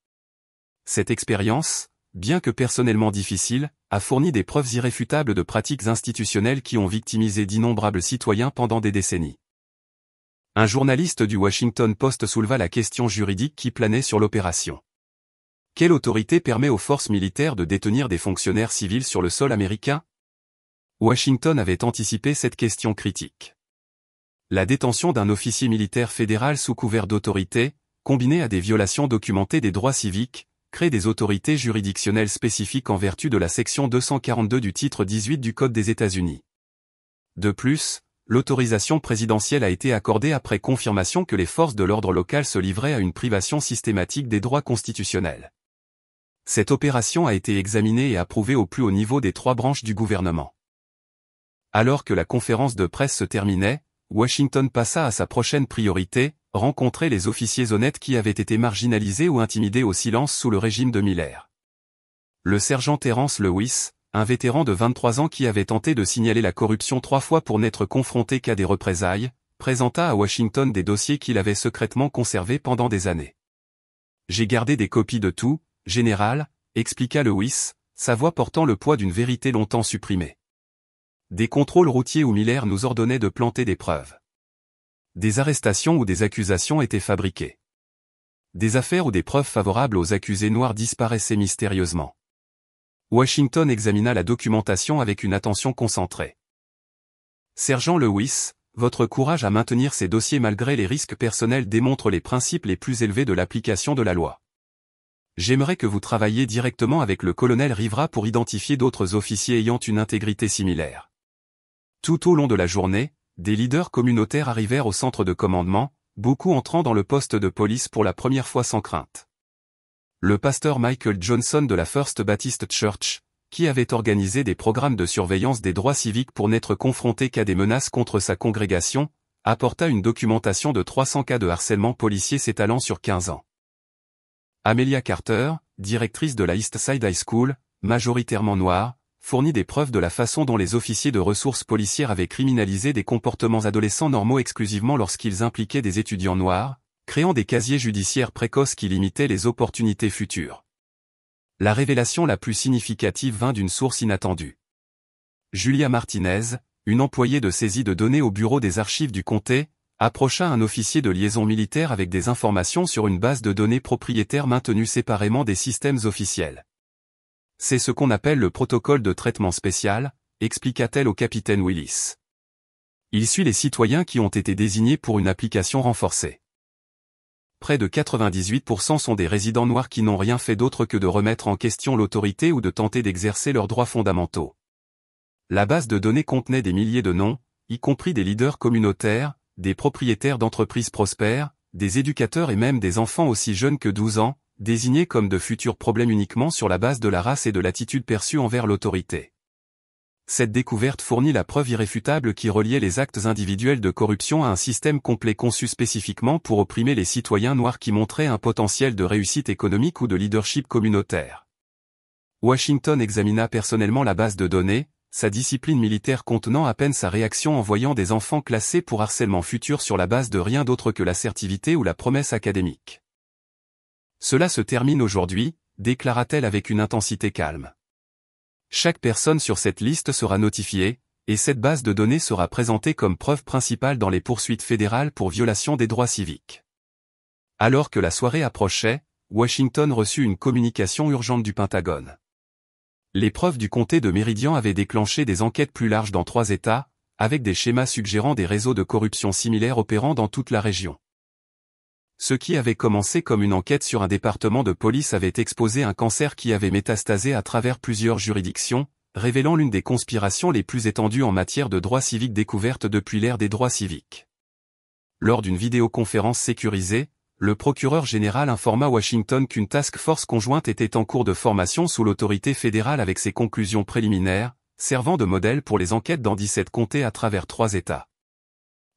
Cette expérience, bien que personnellement difficile, a fourni des preuves irréfutables de pratiques institutionnelles qui ont victimisé d'innombrables citoyens pendant des décennies. Un journaliste du Washington Post souleva la question juridique qui planait sur l'opération. Quelle autorité permet aux forces militaires de détenir des fonctionnaires civils sur le sol américain ? Washington avait anticipé cette question critique. La détention d'un officier militaire fédéral sous couvert d'autorité, combinée à des violations documentées des droits civiques, crée des autorités juridictionnelles spécifiques en vertu de la section 242 du titre 18 du Code des États-Unis. De plus, l'autorisation présidentielle a été accordée après confirmation que les forces de l'ordre local se livraient à une privation systématique des droits constitutionnels. Cette opération a été examinée et approuvée au plus haut niveau des trois branches du gouvernement. Alors que la conférence de presse se terminait, Washington passa à sa prochaine priorité, rencontrer les officiers honnêtes qui avaient été marginalisés ou intimidés au silence sous le régime de Miller. Le sergent Terrence Lewis, un vétéran de 23 ans qui avait tenté de signaler la corruption 3 fois pour n'être confronté qu'à des représailles, présenta à Washington des dossiers qu'il avait secrètement conservés pendant des années. « J'ai gardé des copies de tout, général », expliqua Lewis, sa voix portant le poids d'une vérité longtemps supprimée. Des contrôles routiers où Miller nous ordonnait de planter des preuves. Des arrestations où des accusations étaient fabriquées. Des affaires où des preuves favorables aux accusés noirs disparaissaient mystérieusement. Washington examina la documentation avec une attention concentrée. Sergent Lewis, votre courage à maintenir ces dossiers malgré les risques personnels démontre les principes les plus élevés de l'application de la loi. J'aimerais que vous travailliez directement avec le colonel Rivera pour identifier d'autres officiers ayant une intégrité similaire. Tout au long de la journée, des leaders communautaires arrivèrent au centre de commandement, beaucoup entrant dans le poste de police pour la première fois sans crainte. Le pasteur Michael Johnson de la First Baptist Church, qui avait organisé des programmes de surveillance des droits civiques pour n'être confronté qu'à des menaces contre sa congrégation, apporta une documentation de 300 cas de harcèlement policier s'étalant sur 15 ans. Amelia Carter, directrice de la East Side High School, majoritairement noire, fournit des preuves de la façon dont les officiers de ressources policières avaient criminalisé des comportements adolescents normaux exclusivement lorsqu'ils impliquaient des étudiants noirs, créant des casiers judiciaires précoces qui limitaient les opportunités futures. La révélation la plus significative vint d'une source inattendue. Julia Martinez, une employée de saisie de données au bureau des archives du comté, approcha un officier de liaison militaire avec des informations sur une base de données propriétaire maintenue séparément des systèmes officiels. C'est ce qu'on appelle le protocole de traitement spécial, expliqua-t-elle au capitaine Willis. Il suit les citoyens qui ont été désignés pour une application renforcée. Près de 98% sont des résidents noirs qui n'ont rien fait d'autre que de remettre en question l'autorité ou de tenter d'exercer leurs droits fondamentaux. La base de données contenait des milliers de noms, y compris des leaders communautaires, des propriétaires d'entreprises prospères, des éducateurs et même des enfants aussi jeunes que 12 ans, désignés comme de futurs problèmes uniquement sur la base de la race et de l'attitude perçue envers l'autorité. Cette découverte fournit la preuve irréfutable qui reliait les actes individuels de corruption à un système complet conçu spécifiquement pour opprimer les citoyens noirs qui montraient un potentiel de réussite économique ou de leadership communautaire. Washington examina personnellement la base de données, sa discipline militaire contenant à peine sa réaction en voyant des enfants classés pour harcèlement futur sur la base de rien d'autre que l'assertivité ou la promesse académique. Cela se termine aujourd'hui, déclara-t-elle avec une intensité calme. Chaque personne sur cette liste sera notifiée, et cette base de données sera présentée comme preuve principale dans les poursuites fédérales pour violation des droits civiques. Alors que la soirée approchait, Washington reçut une communication urgente du Pentagone. Les preuves du comté de Méridian avaient déclenché des enquêtes plus larges dans 3 États, avec des schémas suggérant des réseaux de corruption similaires opérant dans toute la région. Ce qui avait commencé comme une enquête sur un département de police avait exposé un cancer qui avait métastasé à travers plusieurs juridictions, révélant l'une des conspirations les plus étendues en matière de droits civiques découvertes depuis l'ère des droits civiques. Lors d'une vidéoconférence sécurisée, le procureur général informa Washington qu'une task force conjointe était en cours de formation sous l'autorité fédérale avec ses conclusions préliminaires, servant de modèle pour les enquêtes dans 17 comtés à travers 3 États.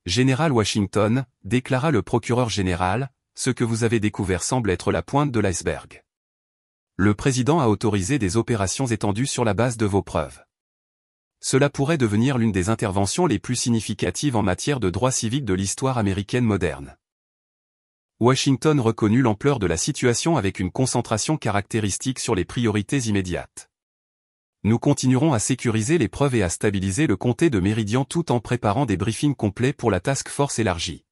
Général Washington, déclara le procureur général, ce que vous avez découvert semble être la pointe de l'iceberg. Le président a autorisé des opérations étendues sur la base de vos preuves. Cela pourrait devenir l'une des interventions les plus significatives en matière de droit civique de l'histoire américaine moderne. Washington reconnut l'ampleur de la situation avec une concentration caractéristique sur les priorités immédiates. Nous continuerons à sécuriser les preuves et à stabiliser le comté de Méridian tout en préparant des briefings complets pour la task force élargie.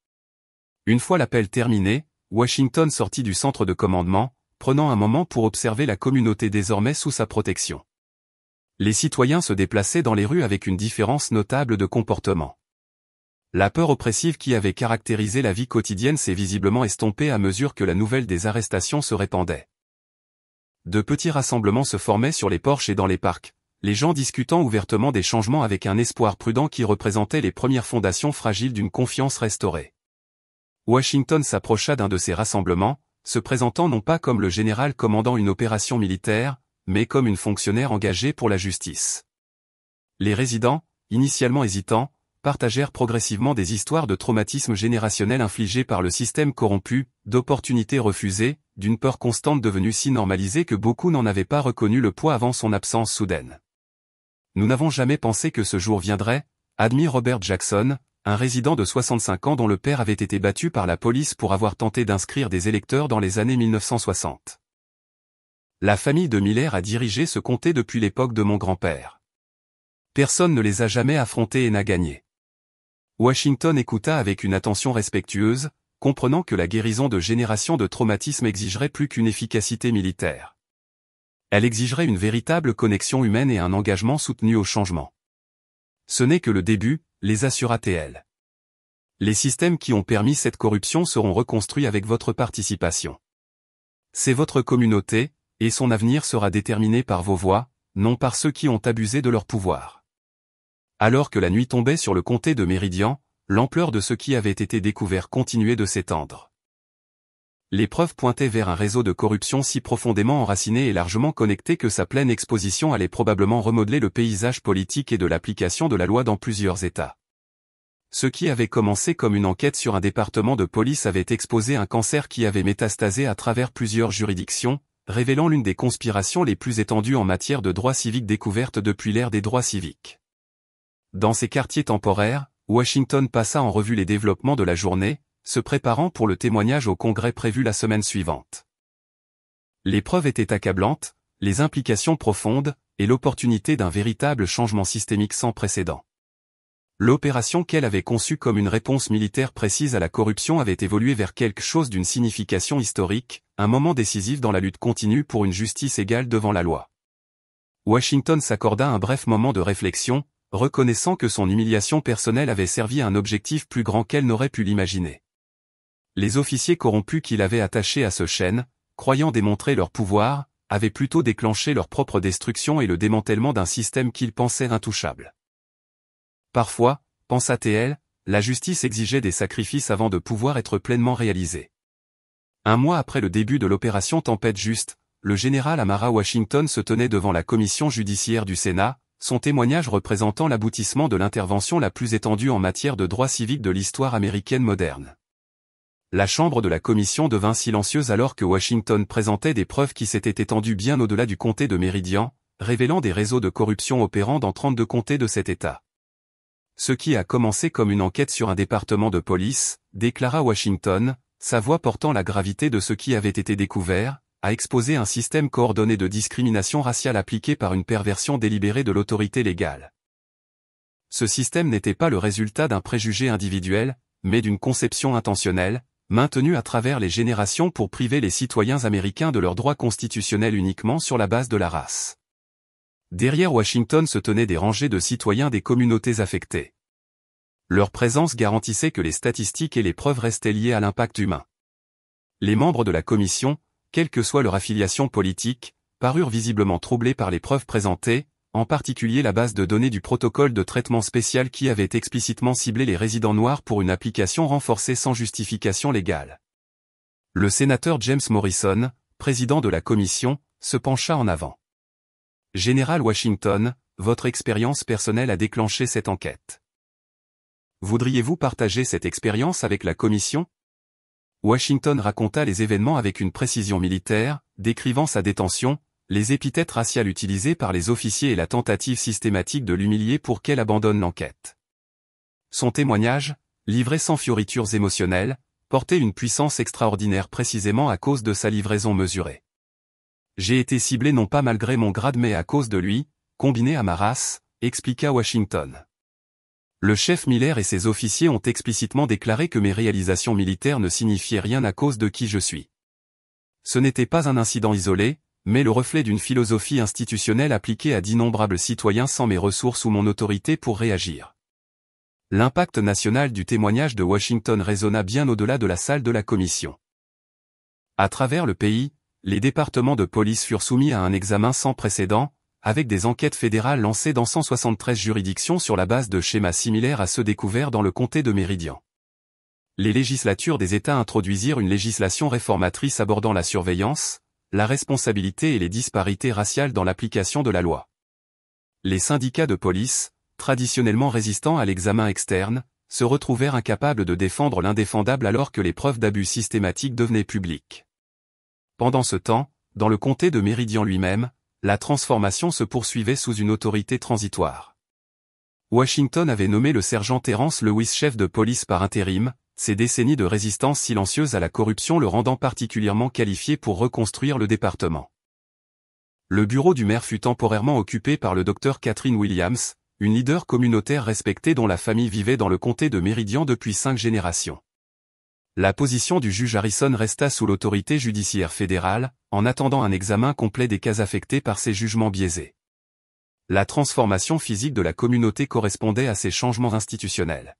Une fois l'appel terminé, Washington sortit du centre de commandement, prenant un moment pour observer la communauté désormais sous sa protection. Les citoyens se déplaçaient dans les rues avec une différence notable de comportement. La peur oppressive qui avait caractérisé la vie quotidienne s'est visiblement estompée à mesure que la nouvelle des arrestations se répandait. De petits rassemblements se formaient sur les porches et dans les parcs, les gens discutant ouvertement des changements avec un espoir prudent qui représentait les premières fondations fragiles d'une confiance restaurée. Washington s'approcha d'un de ces rassemblements, se présentant non pas comme le général commandant une opération militaire, mais comme une fonctionnaire engagée pour la justice. Les résidents, initialement hésitants, partagèrent progressivement des histoires de traumatisme générationnel infligés par le système corrompu, d'opportunités refusées, d'une peur constante devenue si normalisée que beaucoup n'en avaient pas reconnu le poids avant son absence soudaine. Nous n'avons jamais pensé que ce jour viendrait, admit Robert Jackson, un résident de 65 ans dont le père avait été battu par la police pour avoir tenté d'inscrire des électeurs dans les années 1960. La famille de Miller a dirigé ce comté depuis l'époque de mon grand-père. Personne ne les a jamais affrontés et n'a gagné. Washington écouta avec une attention respectueuse, comprenant que la guérison de générations de traumatismes exigerait plus qu'une efficacité militaire. Elle exigerait une véritable connexion humaine et un engagement soutenu au changement. Ce n'est que le début, les assura-t-elle. Les systèmes qui ont permis cette corruption seront reconstruits avec votre participation. C'est votre communauté, et son avenir sera déterminé par vos voix, non par ceux qui ont abusé de leur pouvoir. Alors que la nuit tombait sur le comté de Méridian, l'ampleur de ce qui avait été découvert continuait de s'étendre. Les preuves pointaient vers un réseau de corruption si profondément enraciné et largement connecté que sa pleine exposition allait probablement remodeler le paysage politique et de l'application de la loi dans plusieurs États. Ce qui avait commencé comme une enquête sur un département de police avait exposé un cancer qui avait métastasé à travers plusieurs juridictions, révélant l'une des conspirations les plus étendues en matière de droits civiques découvertes depuis l'ère des droits civiques. Dans ces quartiers temporaires, Washington passa en revue les développements de la journée, se préparant pour le témoignage au Congrès prévu la semaine suivante. Les preuves étaient accablantes, les implications profondes, et l'opportunité d'un véritable changement systémique sans précédent. L'opération qu'elle avait conçue comme une réponse militaire précise à la corruption avait évolué vers quelque chose d'une signification historique, un moment décisif dans la lutte continue pour une justice égale devant la loi. Washington s'accorda un bref moment de réflexion, reconnaissant que son humiliation personnelle avait servi à un objectif plus grand qu'elle n'aurait pu l'imaginer. Les officiers corrompus qu'il avait attachés à ce chêne, croyant démontrer leur pouvoir, avaient plutôt déclenché leur propre destruction et le démantèlement d'un système qu'ils pensaient intouchable. Parfois, pensa-t-elle, la justice exigeait des sacrifices avant de pouvoir être pleinement réalisée. Un mois après le début de l'opération Tempête Juste, le général Amara Washington se tenait devant la commission judiciaire du Sénat, son témoignage représentant l'aboutissement de l'intervention la plus étendue en matière de droit civique de l'histoire américaine moderne. La chambre de la commission devint silencieuse alors que Washington présentait des preuves qui s'étaient étendues bien au-delà du comté de Méridian, révélant des réseaux de corruption opérant dans 32 comtés de cet État. Ce qui a commencé comme une enquête sur un département de police, déclara Washington, sa voix portant la gravité de ce qui avait été découvert, a exposé un système coordonné de discrimination raciale appliqué par une perversion délibérée de l'autorité légale. Ce système n'était pas le résultat d'un préjugé individuel, mais d'une conception intentionnelle, maintenue à travers les générations pour priver les citoyens américains de leurs droits constitutionnels uniquement sur la base de la race. Derrière Washington se tenaient des rangées de citoyens des communautés affectées. Leur présence garantissait que les statistiques et les preuves restaient liées à l'impact humain. Les membres de la commission, quelle que soit leur affiliation politique, parurent visiblement troublés par les preuves présentées, en particulier la base de données du protocole de traitement spécial qui avait explicitement ciblé les résidents noirs pour une application renforcée sans justification légale. Le sénateur James Morrison, président de la commission, se pencha en avant. Général Washington, votre expérience personnelle a déclenché cette enquête. Voudriez-vous partager cette expérience avec la commission? Washington raconta les événements avec une précision militaire, décrivant sa détention, les épithètes raciales utilisées par les officiers et la tentative systématique de l'humilier pour qu'elle abandonne l'enquête. Son témoignage, livré sans fioritures émotionnelles, portait une puissance extraordinaire précisément à cause de sa livraison mesurée. J'ai été ciblé non pas malgré mon grade mais à cause de lui, combiné à ma race, expliqua Washington. Le chef Miller et ses officiers ont explicitement déclaré que mes réalisations militaires ne signifiaient rien à cause de qui je suis. Ce n'était pas un incident isolé, mais le reflet d'une philosophie institutionnelle appliquée à d'innombrables citoyens sans mes ressources ou mon autorité pour réagir. L'impact national du témoignage de Washington résonna bien au-delà de la salle de la commission. À travers le pays, les départements de police furent soumis à un examen sans précédent, avec des enquêtes fédérales lancées dans 173 juridictions sur la base de schémas similaires à ceux découverts dans le comté de Méridian. Les législatures des États introduisirent une législation réformatrice abordant la surveillance, la responsabilité et les disparités raciales dans l'application de la loi. Les syndicats de police, traditionnellement résistants à l'examen externe, se retrouvèrent incapables de défendre l'indéfendable alors que les preuves d'abus systématiques devenaient publiques. Pendant ce temps, dans le comté de Méridian lui-même, la transformation se poursuivait sous une autorité transitoire. Washington avait nommé le sergent Terrence Lewis chef de police par intérim, ces décennies de résistance silencieuse à la corruption le rendant particulièrement qualifié pour reconstruire le département. Le bureau du maire fut temporairement occupé par le Dr Catherine Williams, une leader communautaire respectée dont la famille vivait dans le comté de Méridian depuis 5 générations. La position du juge Harrison resta sous l'autorité judiciaire fédérale, en attendant un examen complet des cas affectés par ces jugements biaisés. La transformation physique de la communauté correspondait à ces changements institutionnels.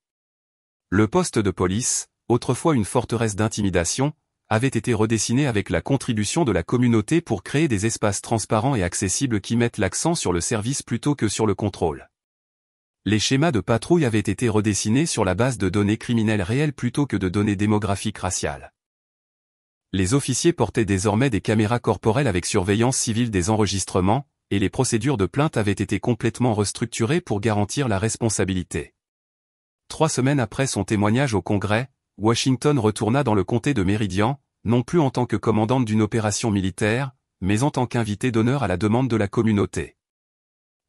Le poste de police, autrefois une forteresse d'intimidation, avait été redessiné avec la contribution de la communauté pour créer des espaces transparents et accessibles qui mettent l'accent sur le service plutôt que sur le contrôle. Les schémas de patrouille avaient été redessinés sur la base de données criminelles réelles plutôt que de données démographiques raciales. Les officiers portaient désormais des caméras corporelles avec surveillance civile des enregistrements, et les procédures de plainte avaient été complètement restructurées pour garantir la responsabilité. 3 semaines après son témoignage au Congrès, Washington retourna dans le comté de Méridian, non plus en tant que commandante d'une opération militaire, mais en tant qu'invité d'honneur à la demande de la communauté.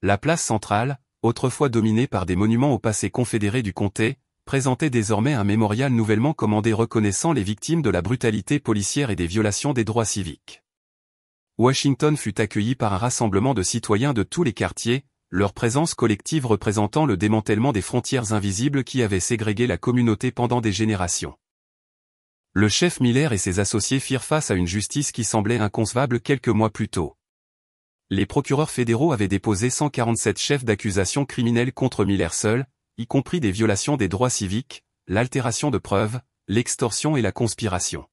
La place centrale, autrefois dominée par des monuments au passé confédéré du comté, présentait désormais un mémorial nouvellement commandé reconnaissant les victimes de la brutalité policière et des violations des droits civiques. Washington fut accueilli par un rassemblement de citoyens de tous les quartiers, leur présence collective représentant le démantèlement des frontières invisibles qui avaient ségrégué la communauté pendant des générations. Le chef Miller et ses associés firent face à une justice qui semblait inconcevable quelques mois plus tôt. Les procureurs fédéraux avaient déposé 147 chefs d'accusation criminels contre Miller seul, y compris des violations des droits civiques, l'altération de preuves, l'extorsion et la conspiration.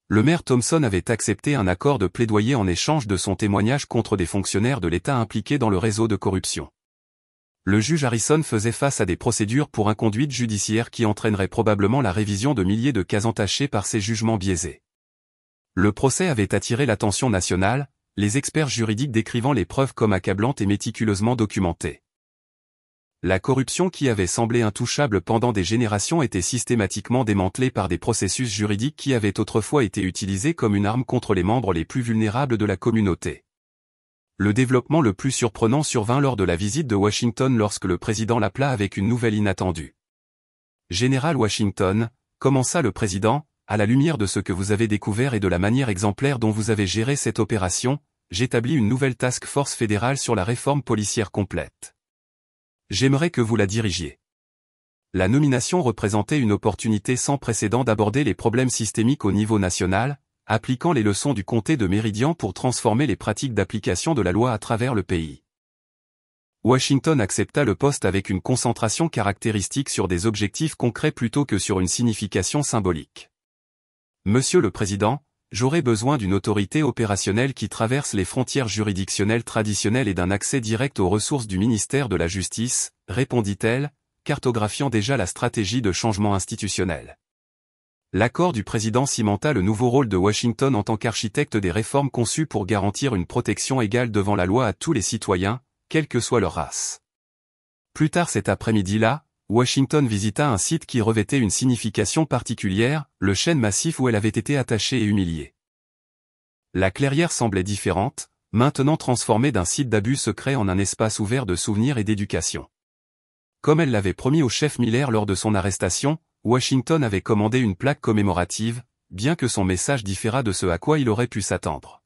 Le maire Thompson avait accepté un accord de plaidoyer en échange de son témoignage contre des fonctionnaires de l'État impliqués dans le réseau de corruption. Le juge Harrison faisait face à des procédures pour inconduite judiciaire qui entraîneraient probablement la révision de milliers de cas entachés par ces jugements biaisés. Le procès avait attiré l'attention nationale, les experts juridiques décrivant les preuves comme accablantes et méticuleusement documentées. La corruption qui avait semblé intouchable pendant des générations était systématiquement démantelée par des processus juridiques qui avaient autrefois été utilisés comme une arme contre les membres les plus vulnérables de la communauté. Le développement le plus surprenant survint lors de la visite de Washington lorsque le président l'appela avec une nouvelle inattendue. « Général Washington », commença le président, à la lumière de ce que vous avez découvert et de la manière exemplaire dont vous avez géré cette opération, j'établis une nouvelle task force fédérale sur la réforme policière complète. J'aimerais que vous la dirigiez. La nomination représentait une opportunité sans précédent d'aborder les problèmes systémiques au niveau national, appliquant les leçons du comté de Méridian pour transformer les pratiques d'application de la loi à travers le pays. Washington accepta le poste avec une concentration caractéristique sur des objectifs concrets plutôt que sur une signification symbolique. Monsieur le Président, j'aurais besoin d'une autorité opérationnelle qui traverse les frontières juridictionnelles traditionnelles et d'un accès direct aux ressources du ministère de la Justice, répondit-elle, cartographiant déjà la stratégie de changement institutionnel. L'accord du président cimenta le nouveau rôle de Washington en tant qu'architecte des réformes conçues pour garantir une protection égale devant la loi à tous les citoyens, quelle que soit leur race. Plus tard cet après-midi-là, Washington visita un site qui revêtait une signification particulière, le chêne massif où elle avait été attachée et humiliée. La clairière semblait différente, maintenant transformée d'un site d'abus secret en un espace ouvert de souvenirs et d'éducation. Comme elle l'avait promis au chef Miller lors de son arrestation, Washington avait commandé une plaque commémorative, bien que son message différât de ce à quoi il aurait pu s'attendre.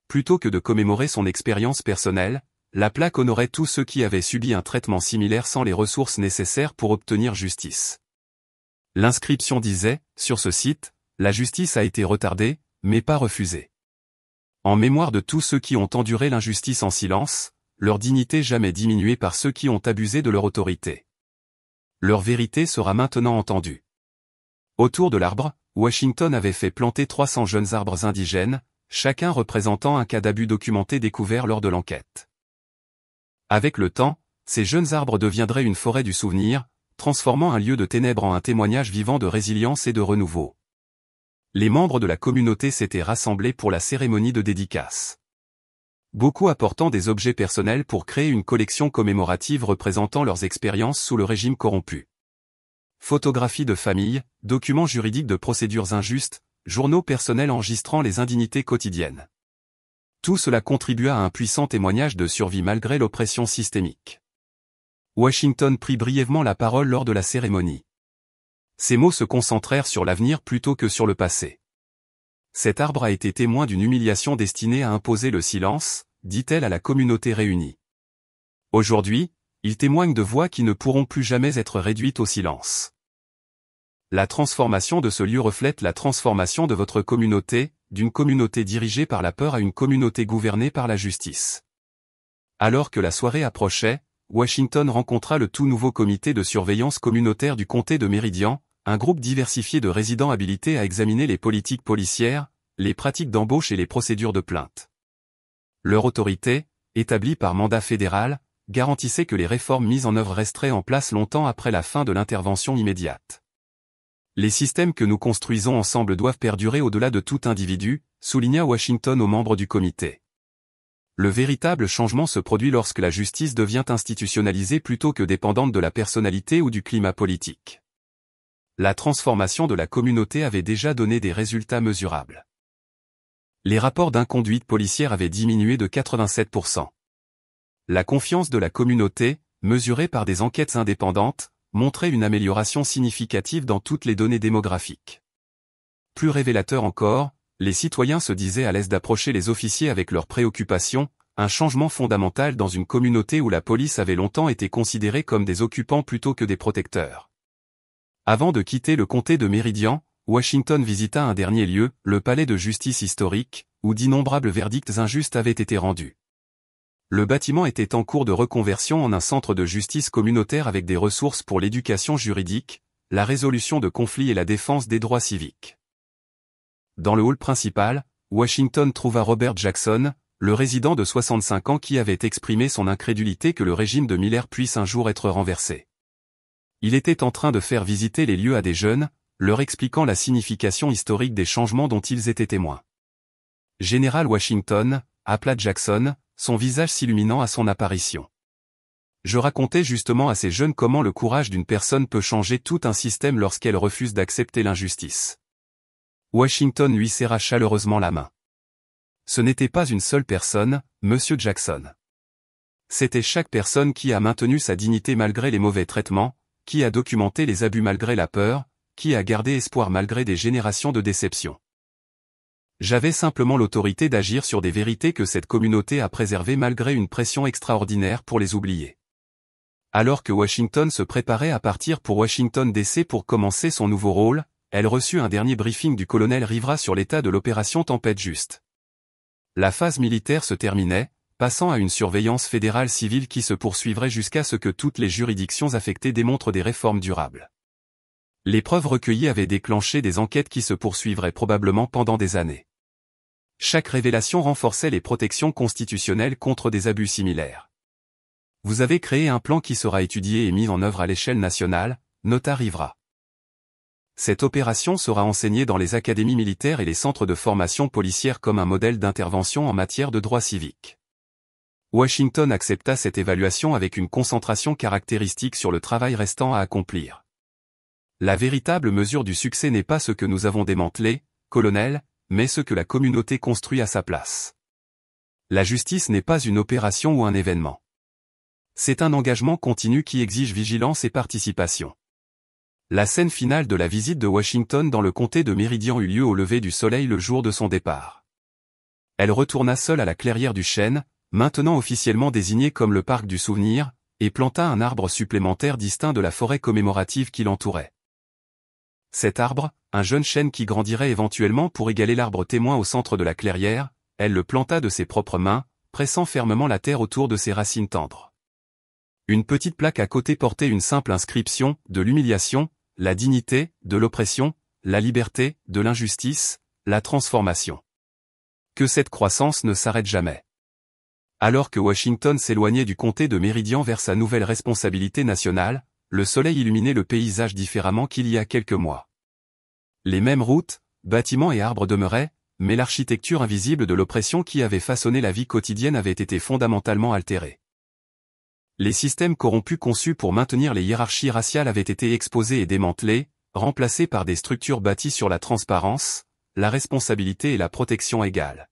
Plutôt que de commémorer son expérience personnelle, la plaque honorait tous ceux qui avaient subi un traitement similaire sans les ressources nécessaires pour obtenir justice. L'inscription disait, sur ce site, la justice a été retardée, mais pas refusée. En mémoire de tous ceux qui ont enduré l'injustice en silence, leur dignité jamais diminuée par ceux qui ont abusé de leur autorité. Leur vérité sera maintenant entendue. Autour de l'arbre, Washington avait fait planter 300 jeunes arbres indigènes, chacun représentant un cas d'abus documenté découvert lors de l'enquête. Avec le temps, ces jeunes arbres deviendraient une forêt du souvenir, transformant un lieu de ténèbres en un témoignage vivant de résilience et de renouveau. Les membres de la communauté s'étaient rassemblés pour la cérémonie de dédicace. Beaucoup apportant des objets personnels pour créer une collection commémorative représentant leurs expériences sous le régime corrompu. Photographies de famille, documents juridiques de procédures injustes, journaux personnels enregistrant les indignités quotidiennes. Tout cela contribua à un puissant témoignage de survie malgré l'oppression systémique. Washington prit brièvement la parole lors de la cérémonie. Ses mots se concentrèrent sur l'avenir plutôt que sur le passé. Cet arbre a été témoin d'une humiliation destinée à imposer le silence, dit-elle à la communauté réunie. Aujourd'hui, il témoigne de voix qui ne pourront plus jamais être réduites au silence. La transformation de ce lieu reflète la transformation de votre communauté, d'une communauté dirigée par la peur à une communauté gouvernée par la justice. Alors que la soirée approchait, Washington rencontra le tout nouveau comité de surveillance communautaire du comté de Méridian, un groupe diversifié de résidents habilités à examiner les politiques policières, les pratiques d'embauche et les procédures de plainte. Leur autorité, établie par mandat fédéral, garantissait que les réformes mises en œuvre resteraient en place longtemps après la fin de l'intervention immédiate. Les systèmes que nous construisons ensemble doivent perdurer au-delà de tout individu, souligna Washington aux membres du comité. Le véritable changement se produit lorsque la justice devient institutionnalisée plutôt que dépendante de la personnalité ou du climat politique. La transformation de la communauté avait déjà donné des résultats mesurables. Les rapports d'inconduite policière avaient diminué de 87%. La confiance de la communauté, mesurée par des enquêtes indépendantes, montrait une amélioration significative dans toutes les données démographiques. Plus révélateur encore, les citoyens se disaient à l'aise d'approcher les officiers avec leurs préoccupations, un changement fondamental dans une communauté où la police avait longtemps été considérée comme des occupants plutôt que des protecteurs. Avant de quitter le comté de Méridian, Washington visita un dernier lieu, le palais de justice historique, où d'innombrables verdicts injustes avaient été rendus. Le bâtiment était en cours de reconversion en un centre de justice communautaire avec des ressources pour l'éducation juridique, la résolution de conflits et la défense des droits civiques. Dans le hall principal, Washington trouva Robert Jackson, le résident de 65 ans qui avait exprimé son incrédulité que le régime de Miller puisse un jour être renversé. Il était en train de faire visiter les lieux à des jeunes, leur expliquant la signification historique des changements dont ils étaient témoins. Général Washington, appela Jackson, son visage s'illuminant à son apparition. Je racontais justement à ces jeunes comment le courage d'une personne peut changer tout un système lorsqu'elle refuse d'accepter l'injustice. Washington lui serra chaleureusement la main. Ce n'était pas une seule personne, Monsieur Jackson. C'était chaque personne qui a maintenu sa dignité malgré les mauvais traitements, qui a documenté les abus malgré la peur, qui a gardé espoir malgré des générations de déceptions. J'avais simplement l'autorité d'agir sur des vérités que cette communauté a préservées malgré une pression extraordinaire pour les oublier. Alors que Washington se préparait à partir pour Washington DC pour commencer son nouveau rôle, elle reçut un dernier briefing du colonel Rivera sur l'état de l'opération Tempête Juste. La phase militaire se terminait, passant à une surveillance fédérale civile qui se poursuivrait jusqu'à ce que toutes les juridictions affectées démontrent des réformes durables. Les preuves recueillies avaient déclenché des enquêtes qui se poursuivraient probablement pendant des années. Chaque révélation renforçait les protections constitutionnelles contre des abus similaires. Vous avez créé un plan qui sera étudié et mis en œuvre à l'échelle nationale, nota Rivera. Cette opération sera enseignée dans les académies militaires et les centres de formation policière comme un modèle d'intervention en matière de droit civique. Washington accepta cette évaluation avec une concentration caractéristique sur le travail restant à accomplir. La véritable mesure du succès n'est pas ce que nous avons démantelé, colonel, mais ce que la communauté construit à sa place. La justice n'est pas une opération ou un événement. C'est un engagement continu qui exige vigilance et participation. La scène finale de la visite de Washington dans le comté de Méridian eut lieu au lever du soleil le jour de son départ. Elle retourna seule à la clairière du chêne, maintenant officiellement désignée comme le parc du souvenir, et planta un arbre supplémentaire distinct de la forêt commémorative qui l'entourait. Cet arbre, un jeune chêne qui grandirait éventuellement pour égaler l'arbre témoin au centre de la clairière, elle le planta de ses propres mains, pressant fermement la terre autour de ses racines tendres. Une petite plaque à côté portait une simple inscription, de l'humiliation, la dignité, de l'oppression, la liberté, de l'injustice, la transformation. Que cette croissance ne s'arrête jamais. Alors que Washington s'éloignait du comté de Méridian vers sa nouvelle responsabilité nationale, le soleil illuminait le paysage différemment qu'il y a quelques mois. Les mêmes routes, bâtiments et arbres demeuraient, mais l'architecture invisible de l'oppression qui avait façonné la vie quotidienne avait été fondamentalement altérée. Les systèmes corrompus conçus pour maintenir les hiérarchies raciales avaient été exposés et démantelés, remplacés par des structures bâties sur la transparence, la responsabilité et la protection égale.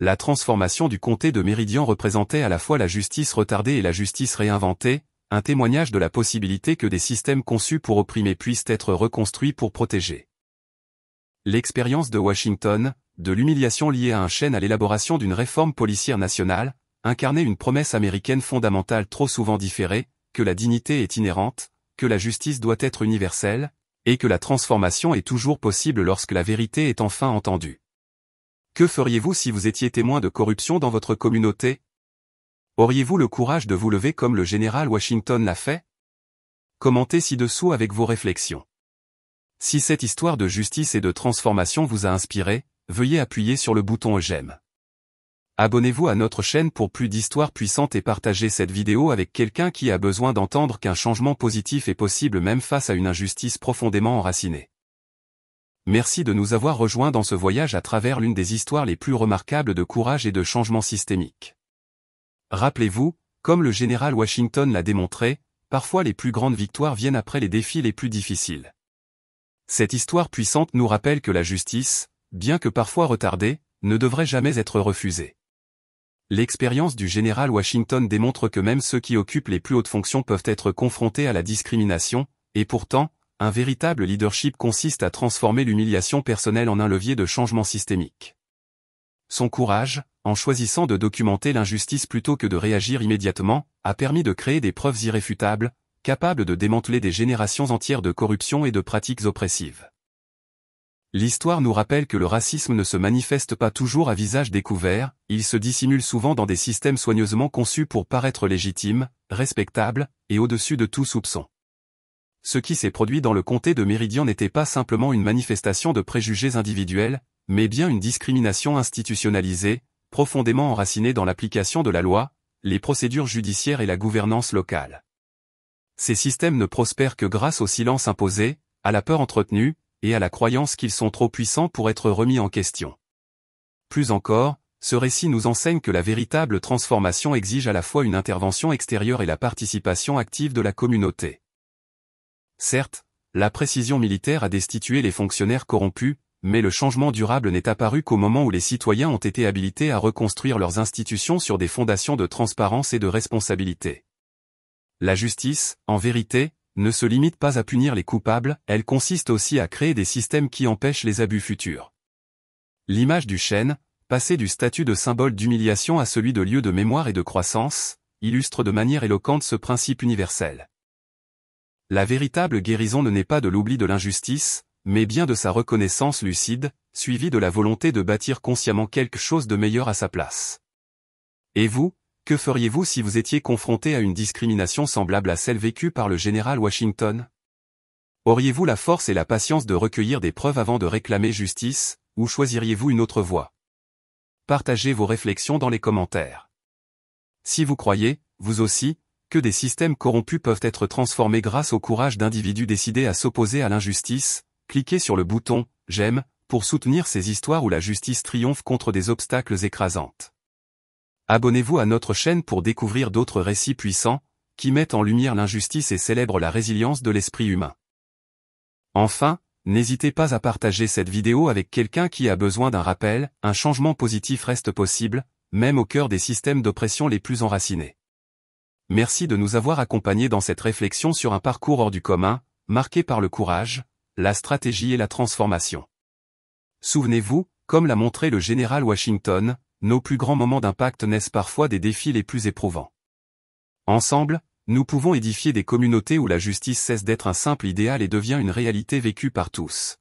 La transformation du comté de Méridian représentait à la fois la justice retardée et la justice réinventée, un témoignage de la possibilité que des systèmes conçus pour opprimer puissent être reconstruits pour protéger. L'expérience de Washington, de l'humiliation liée à un chêne à l'élaboration d'une réforme policière nationale, incarnait une promesse américaine fondamentale trop souvent différée, que la dignité est inhérente, que la justice doit être universelle, et que la transformation est toujours possible lorsque la vérité est enfin entendue. Que feriez-vous si vous étiez témoin de corruption dans votre communauté? Auriez-vous le courage de vous lever comme le général Washington l'a fait? Commentez ci-dessous avec vos réflexions. Si cette histoire de justice et de transformation vous a inspiré, veuillez appuyer sur le bouton j'aime. Abonnez-vous à notre chaîne pour plus d'histoires puissantes et partagez cette vidéo avec quelqu'un qui a besoin d'entendre qu'un changement positif est possible même face à une injustice profondément enracinée. Merci de nous avoir rejoints dans ce voyage à travers l'une des histoires les plus remarquables de courage et de changement systémique. Rappelez-vous, comme le général Washington l'a démontré, parfois les plus grandes victoires viennent après les défis les plus difficiles. Cette histoire puissante nous rappelle que la justice, bien que parfois retardée, ne devrait jamais être refusée. L'expérience du général Washington démontre que même ceux qui occupent les plus hautes fonctions peuvent être confrontés à la discrimination, et pourtant, un véritable leadership consiste à transformer l'humiliation personnelle en un levier de changement systémique. Son courage, en choisissant de documenter l'injustice plutôt que de réagir immédiatement, a permis de créer des preuves irréfutables, capables de démanteler des générations entières de corruption et de pratiques oppressives. L'histoire nous rappelle que le racisme ne se manifeste pas toujours à visage découvert, il se dissimule souvent dans des systèmes soigneusement conçus pour paraître légitimes, respectables, et au-dessus de tout soupçon. Ce qui s'est produit dans le comté de Méridian n'était pas simplement une manifestation de préjugés individuels, mais bien une discrimination institutionnalisée, profondément enracinée dans l'application de la loi, les procédures judiciaires et la gouvernance locale. Ces systèmes ne prospèrent que grâce au silence imposé, à la peur entretenue, et à la croyance qu'ils sont trop puissants pour être remis en question. Plus encore, ce récit nous enseigne que la véritable transformation exige à la fois une intervention extérieure et la participation active de la communauté. Certes, la précision militaire a destitué les fonctionnaires corrompus, mais le changement durable n'est apparu qu'au moment où les citoyens ont été habilités à reconstruire leurs institutions sur des fondations de transparence et de responsabilité. La justice, en vérité, ne se limite pas à punir les coupables, elle consiste aussi à créer des systèmes qui empêchent les abus futurs. L'image du chêne, passée du statut de symbole d'humiliation à celui de lieu de mémoire et de croissance, illustre de manière éloquente ce principe universel. La véritable guérison ne naît pas de l'oubli de l'injustice, mais bien de sa reconnaissance lucide, suivie de la volonté de bâtir consciemment quelque chose de meilleur à sa place. Et vous, que feriez-vous si vous étiez confronté à une discrimination semblable à celle vécue par le général Washington? Auriez-vous la force et la patience de recueillir des preuves avant de réclamer justice, ou choisiriez-vous une autre voie? Partagez vos réflexions dans les commentaires. Si vous croyez, vous aussi, que des systèmes corrompus peuvent être transformés grâce au courage d'individus décidés à s'opposer à l'injustice, cliquez sur le bouton « J'aime » pour soutenir ces histoires où la justice triomphe contre des obstacles écrasantes. Abonnez-vous à notre chaîne pour découvrir d'autres récits puissants, qui mettent en lumière l'injustice et célèbrent la résilience de l'esprit humain. Enfin, n'hésitez pas à partager cette vidéo avec quelqu'un qui a besoin d'un rappel, un changement positif reste possible, même au cœur des systèmes d'oppression les plus enracinés. Merci de nous avoir accompagnés dans cette réflexion sur un parcours hors du commun, marqué par le courage, la stratégie et la transformation. Souvenez-vous, comme l'a montré le général Washington, nos plus grands moments d'impact naissent parfois des défis les plus éprouvants. Ensemble, nous pouvons édifier des communautés où la justice cesse d'être un simple idéal et devient une réalité vécue par tous.